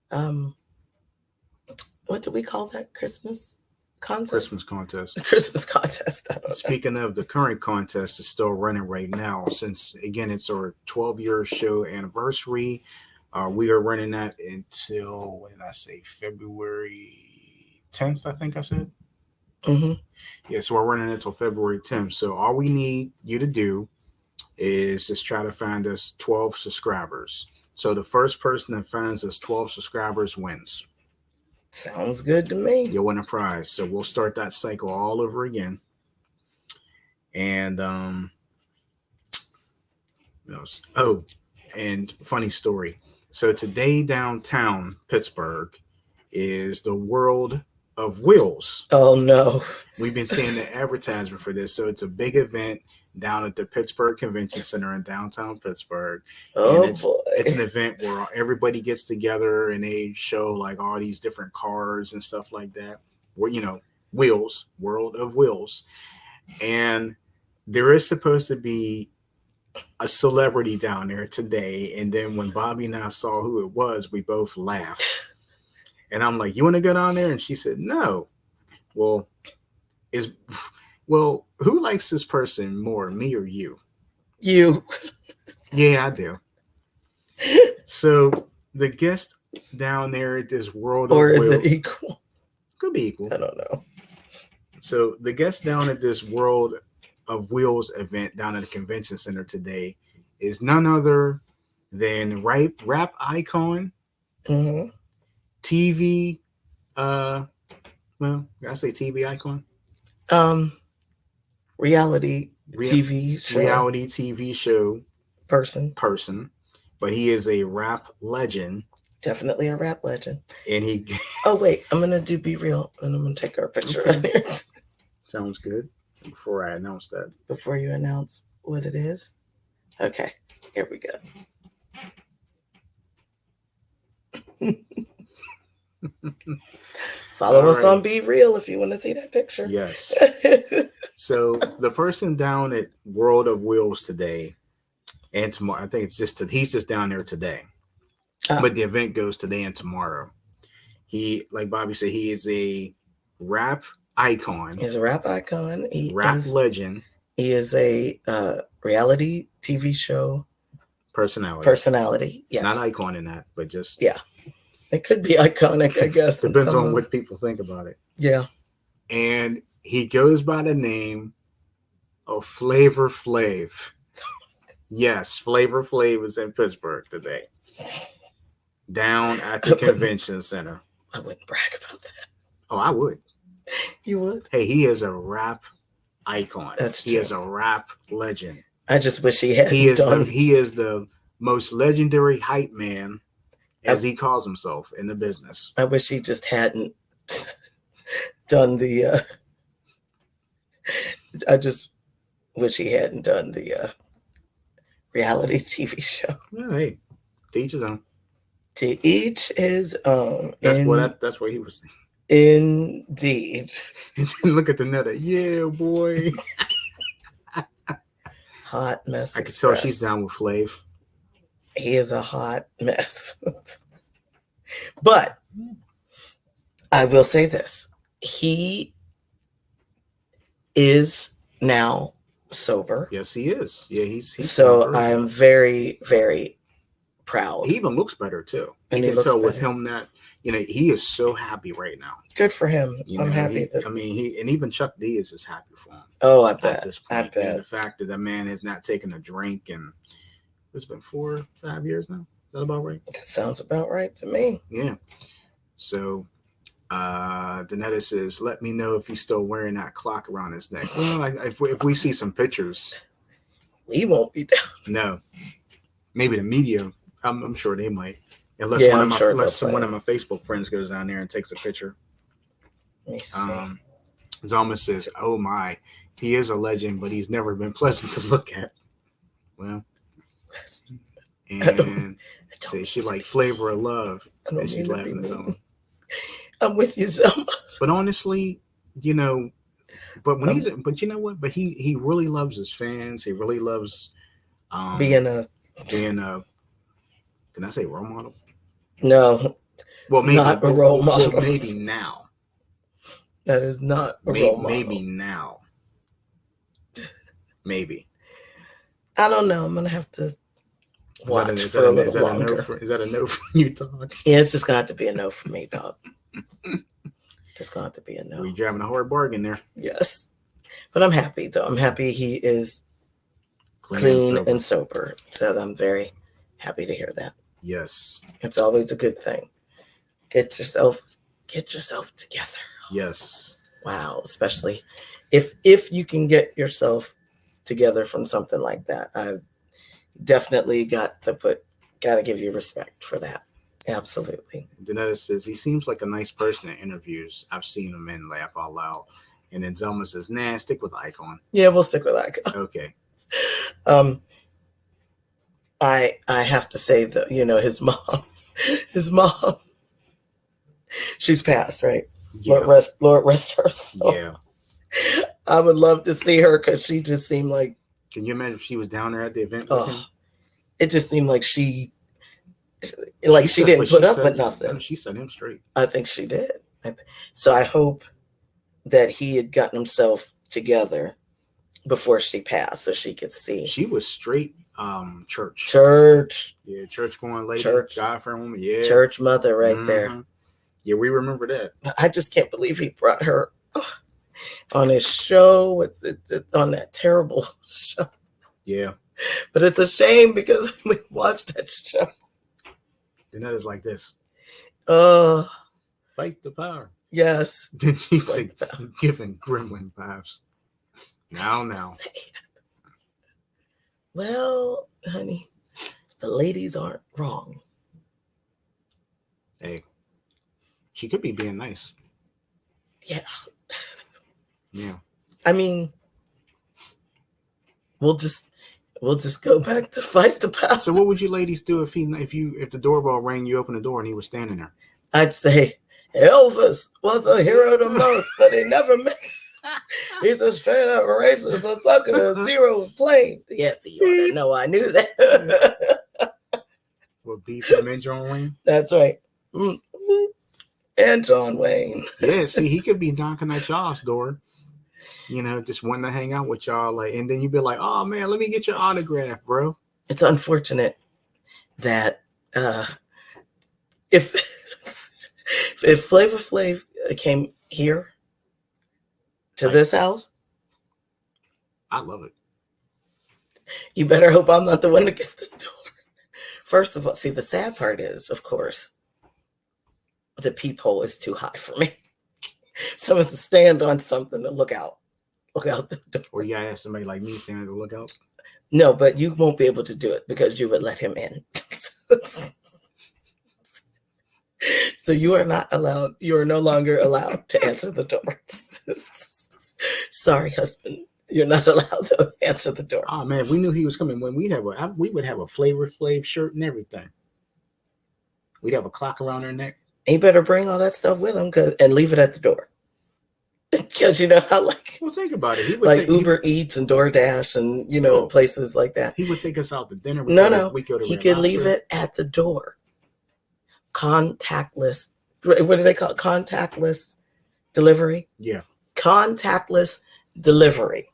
what do we call that? Christmas contest? Christmas contest. The Christmas contest. I don't know. Speaking of, the current contest is still running right now. Since, again, it's our 12-year show anniversary. We are running that until, what did I say, February 10th, I think I said? Mm-hmm. Yeah, so we're running until February 10th. So all we need you to do is just try to find us 12 subscribers. So the first person that finds us 12 subscribers wins. Sounds good to me. You'll win a prize. So we'll start that cycle all over again. And and funny story. So today downtown Pittsburgh is the World of Wheels. Oh no. We've been seeing the advertisement for this. So it's a big event down at the Pittsburgh Convention Center in downtown Pittsburgh. Oh, and boy. It's an event where everybody gets together and they show like all these different cars and stuff like that. Where, wheels, World of Wheels. And there is supposed to be a celebrity down there today. And then when Bobby and I saw who it was, we both laughed. And I'm like, you want to go down there? And she said, no. Well, who likes this person more, me or you? You. Yeah, I do. So the guest down there at this World Or of is Will, it equal? could be equal. I don't know. So the guest down at this World of Wheels event down at the convention center today is none other than rap icon, Mm-hmm. TV, well, I say TV icon, Reality Rea- TV show reality TV show person. but he is a rap legend, Definitely a rap legend. and he Oh wait, I'm gonna do Be Real, and I'm gonna take our picture right here sounds good. Before I announce that, before you announce what it is. Okay, here we go. Follow us on Be Real if you want to see that picture. yes. So the person down at World of Wheels today and tomorrow, I think it's he's just down there today. Oh. But the event goes today and tomorrow. He, like Bobby said, he is a rap icon. He's a rap icon. Legend. He is a reality TV show personality. Yes. Not icon in that, but just It could be iconic, I guess. depends on what people think about it. Yeah. And he goes by the name of Flavor Flav. Yes, Flavor Flav is in Pittsburgh today. Down at the convention center. I wouldn't brag about that. Oh, I would. You would? Hey, he is a rap icon. He true. is a rap legend. I just wish he had He is the most legendary hype man, as he calls himself in the business. I wish he just hadn't done the I just wish he hadn't done the reality TV show. Yeah, hey, to each his own. To each his own. That's what he was thinking. Indeed. And then look at the netta. Yeah, boy. Hot mess. I can tell she's down with Flav. He is a hot mess. But I will say this. He is now sober. Yes, he is. Yeah, he's so sober. I am very, very proud. He even looks better too. And you he can tell looks with better. him that he is so happy right now. Good for him. I'm happy and even Chuck D is just happy for him. Oh, I At bet. this I point. bet. And the fact that man has not taken a drink, and it's been 4 or 5 years now. Is that about right? That sounds about right to me. Yeah. So Danetta says, let me know if he's still wearing that clock around his neck. Well, if we see some pictures. We won't be down. No. Maybe the media, I'm sure they might. Unless one of my Facebook friends goes down there and takes a picture. Let me see. Zalma says, oh my, he is a legend, but he's never been pleasant to look at. Well, and say she like Flavor of Love, and she's laughing at him. I'm with you, Zelma. But honestly, but when but you know what? But he really loves his fans. He really loves being a. Can I say role model? No. Well, maybe not a role model. Well, maybe now. That is not a role model. Maybe now. Maybe. I don't know. I'm gonna have to watch for a little longer. Is that a no from you, dog? Yeah, it's just gonna have to be a no for me, dog. Just gonna have to be a no. We're driving a hard bargain there. Yes, but I'm happy though. I'm happy he is clean and sober. So I'm very happy to hear that. Yes, it's always a good thing. Get yourself together. Yes. Wow, especially if you can get yourself together from something like that. I've definitely got to give you respect for that. Absolutely. Danetta says he seems like a nice person in interviews. I've seen him in Laugh Out Loud. And then Zelma says, nah, stick with Icon. Yeah, we'll stick with Icon. Okay. I have to say that, his mom, she's passed, right? Yeah. Lord rest her soul. Yeah. I would love to see her because she just seemed like. Can you imagine if she was down there at the event with him? It just seemed like she didn't put up with nothing. No, she set him straight. I think she did. So I hope that he had gotten himself together before she passed so she could see. She was straight church. Yeah, church going lady. God-fearing woman. Yeah. Church mother right there. Yeah, we remember that. I just can't believe he brought her on his show on that terrible show. Yeah. But it's a shame because we watched that show. And that is like this. Fight the power. Yes. Then she's like giving gremlin vibes. Now. Well, honey, the ladies aren't wrong. Hey, she could be being nice. Yeah. Yeah. I mean, we'll just go back to fight the power. So what would you ladies do if the doorbell rang, you open the door and he was standing there? I'd say Elvis was a hero to most, but he never met. He's a straight up racist, a sucker, a zero plane. Yes, you ought to know I knew that. What, beef from and John Wayne? That's right. And John Wayne. Yeah, see, he could be knocking at y'all's door. Just wanting to hang out with y'all, and then you'd be like, "Oh man, let me get your autograph, bro." It's unfortunate that if Flavor Flav came here to this house, I love it. You better hope I'm not the one that gets the door. First of all, see, the sad part is, of course, the peephole is too high for me. So I have to stand on something to look out. Look out the door. Or you gotta have somebody like me standing to look out. No, but you won't be able to do it because you would let him in. So you are not allowed. You are no longer allowed to answer the door. Sorry, husband. You're not allowed to answer the door. Oh man, we knew he was coming when we would have a Flavor Flav shirt and everything. We'd have a clock around our neck. He better bring all that stuff with him and leave it at the door. Because you know how well, think about it. He would Uber Eats and DoorDash and places like that. He would take us out to dinner. He could leave it at the door. Contactless. What do they call it? Contactless delivery. Yeah. Contactless delivery.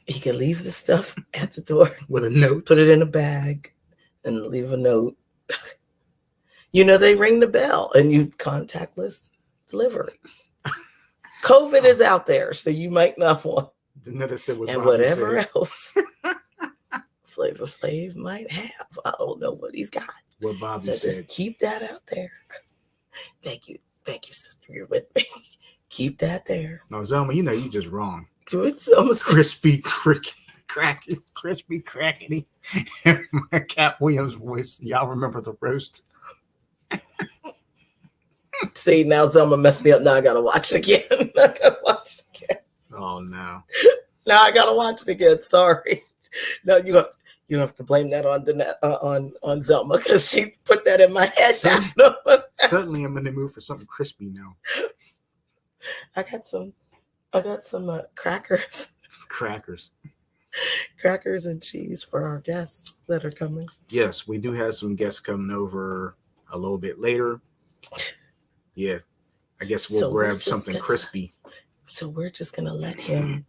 He could leave the stuff at the door with a note. Put it in a bag and leave a note. They ring the bell and you contactless delivery. COVID is out there, so you might not want. And whatever else Flavor Flav might have, I don't know what he's got. What Bobby so said. Just keep that out there. Thank you, sister. You're with me. Keep that there. No, Zelma, you just wrong. Crispy crackety. My Cat Williams voice. Y'all remember the roast? See, now Zelma messed me up. Now I gotta watch it again. Oh no. Now I gotta watch it again. Sorry. No, you have to blame that on Zelma because she put that in my head. Suddenly I'm in the mood for something crispy now. I got some crackers. Crackers and cheese for our guests that are coming. Yes, we do have some guests coming over a little bit later. Yeah, I guess we'll grab something crispy. So we're just going to let him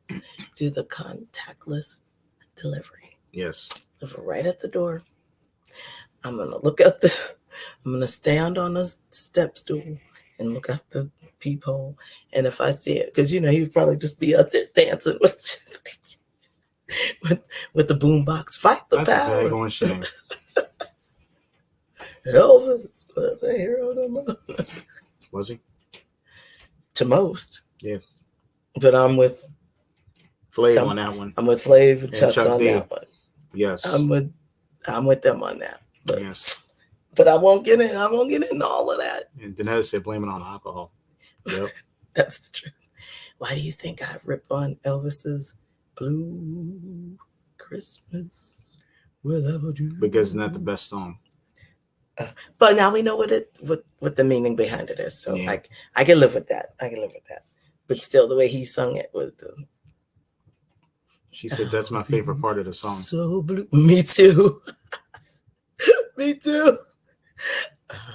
do the contactless delivery. Yes. Right at the door. I'm going to stand on a step stool and look out the peephole. And if I see it, because, he would probably just be out there dancing with the boombox. Fight the power. That's a daggone shame. Elvis was a hero to most. Was he? To most. Yeah. But I'm with Flav on that one. I'm with Flav and Chuck on that one. Yes. I'm with them on that. But, yes. But I won't get in. I won't get into all of that. And Danetta said blame it on alcohol. Yep. That's the truth. Why do you think I rip on Elvis's Blue Christmas Without You? Because it's not the best song. But now we know what the meaning behind it is. So yeah. I can live with that. But still, the way he sung it was. She said that's my favorite part of the song. So blue. Me too. Me too.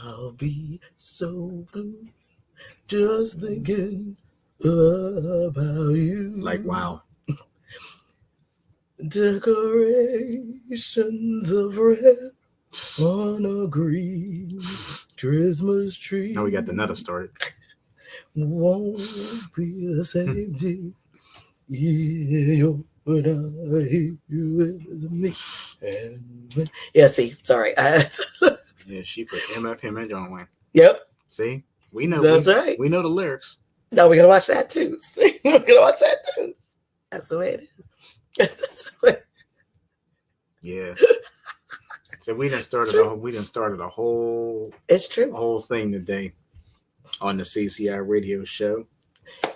I'll be so blue just thinking about you. Like, wow. Decorations of red on a green Christmas tree. Now we got the nutter started. Won't be the same day. You would here with me. And when... Yeah, see, sorry. Yeah, she put MF him and John Wayne. Yep. See? We know. That's right. We know the lyrics. No, we're going to watch that too. See? We're going to watch that too. That's the way it is. That's the way. Yeah. So we done started a whole It's true. whole thing today on the CCI radio show.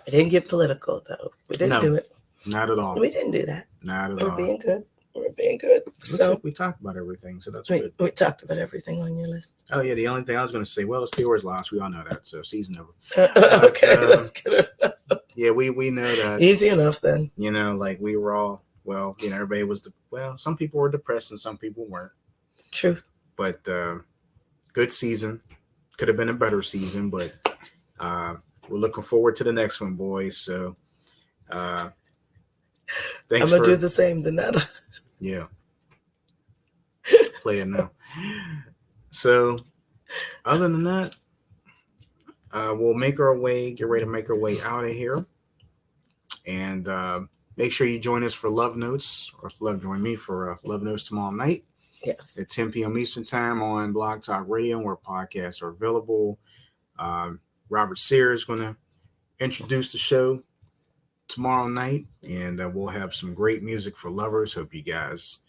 It didn't get political though. We didn't do it. Not at all. We didn't do that. Not at We're all. being good. We're being good. Looks So like we talked about everything, so that's good. we talked about everything on your list. Oh yeah, the only thing I was going to say, well, the Steelers lost. We all know that, so season over. Okay, that's good. Yeah, we know that. Easy enough then. You know, like we were all, well, you know, everybody was, some people were depressed and some people weren't. Truth. But good season. Could have been a better season, but we're looking forward to the next one, boys. So thanks. I'm gonna do the same than that. Yeah. Play it now. So other than that, we'll get ready to make our way out of here. And make sure you join us for Love Notes, or join me for Love Notes tomorrow night. Yes. At 10 p.m. Eastern Time on Blog Talk Radio, where podcasts are available. Robert Sears is going to introduce the show tomorrow night, and we'll have some great music for lovers. Hope you guys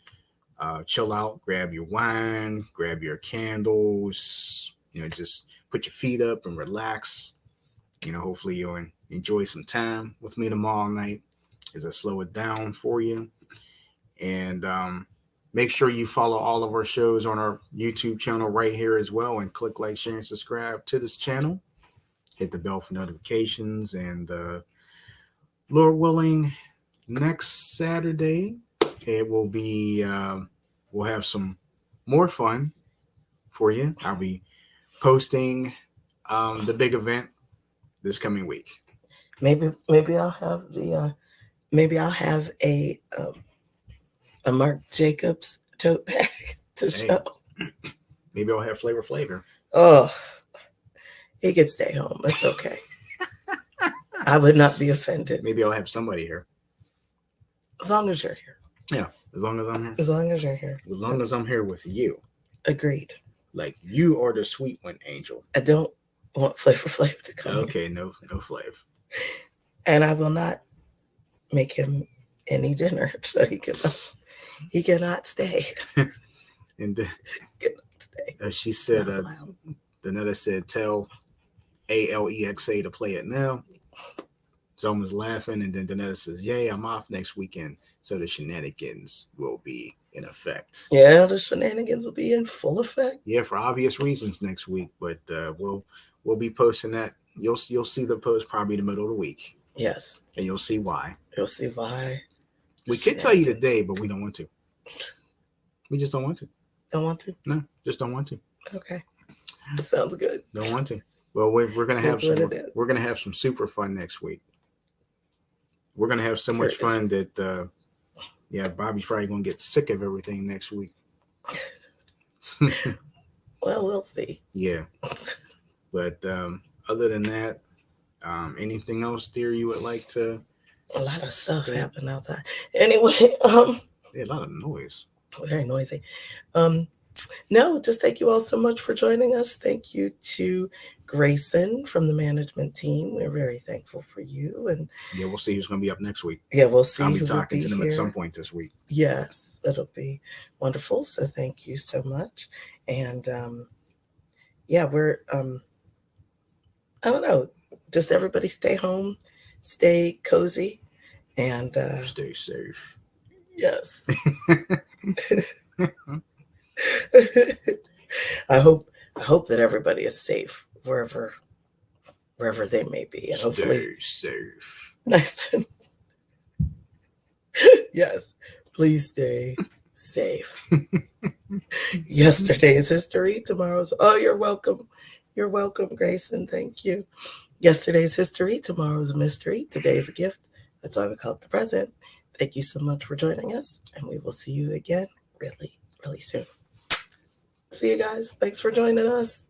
chill out, grab your wine, grab your candles, just put your feet up and relax. Hopefully you'll enjoy some time with me tomorrow night as I slow it down for you. And make sure you follow all of our shows on our YouTube channel right here as well, and click like, share, and subscribe to this channel. Hit the bell for notifications, and Lord willing, next Saturday it will be we'll have some more fun for you. I'll be posting the big event this coming week. Maybe I'll have a Marc Jacobs tote bag to show. Maybe I'll have Flavor. Oh, he can stay home. It's okay. I would not be offended. Maybe I'll have somebody here. As long as you're here. Yeah, as long as I'm here. As long as you're here. As long as I'm here with you. Agreed. Like, you are the sweet one, Angel. I don't want Flavor Flav to come. Okay, no Flav. And I will not make him any dinner, so he cannot stay. And Cannot stay. She said, Danetta said, tell Alexa to play it now. Someone's laughing, and then Danetta says, yay, I'm off next weekend, so the shenanigans will be in effect. Yeah, the shenanigans will be in full effect. Yeah, for obvious reasons next week, but we'll be posting that. You'll see the post probably in the middle of the week. Yes. And you'll see why. You'll see why. We could tell you today, but we don't want to. We just don't want to. Don't want to? No, just don't want to. Okay. That sounds good. Don't want to. Well, we're gonna have we're gonna have some super fun next week. We're gonna have so much fun that Bobby's probably gonna get sick of everything next week. Well, we'll see. Yeah. But other than that, anything else, dear, you would like to? A lot of stuff happened outside. Anyway, a lot of noise. Very noisy. No, just thank you all so much for joining us. Thank you to Grayson from the management team. We're very thankful for you. And yeah, we'll see who's going to be up next week. Yeah, we'll see. I'll be talking to them here at some point this week. Yes, that'll be wonderful. So thank you so much. And we're I don't know, just everybody stay home, stay cozy, and stay safe. Yes. I hope that everybody is safe wherever wherever they may be. And hopefully Stay safe. next time. Yes, please stay safe. Yesterday's history, tomorrow's. Oh, you're welcome. You're welcome, Grayson. Thank you. Yesterday's history, tomorrow's a mystery. Today's a gift. That's why we call it the present. Thank you so much for joining us, and we will see you again really, really soon. See you guys. Thanks for joining us.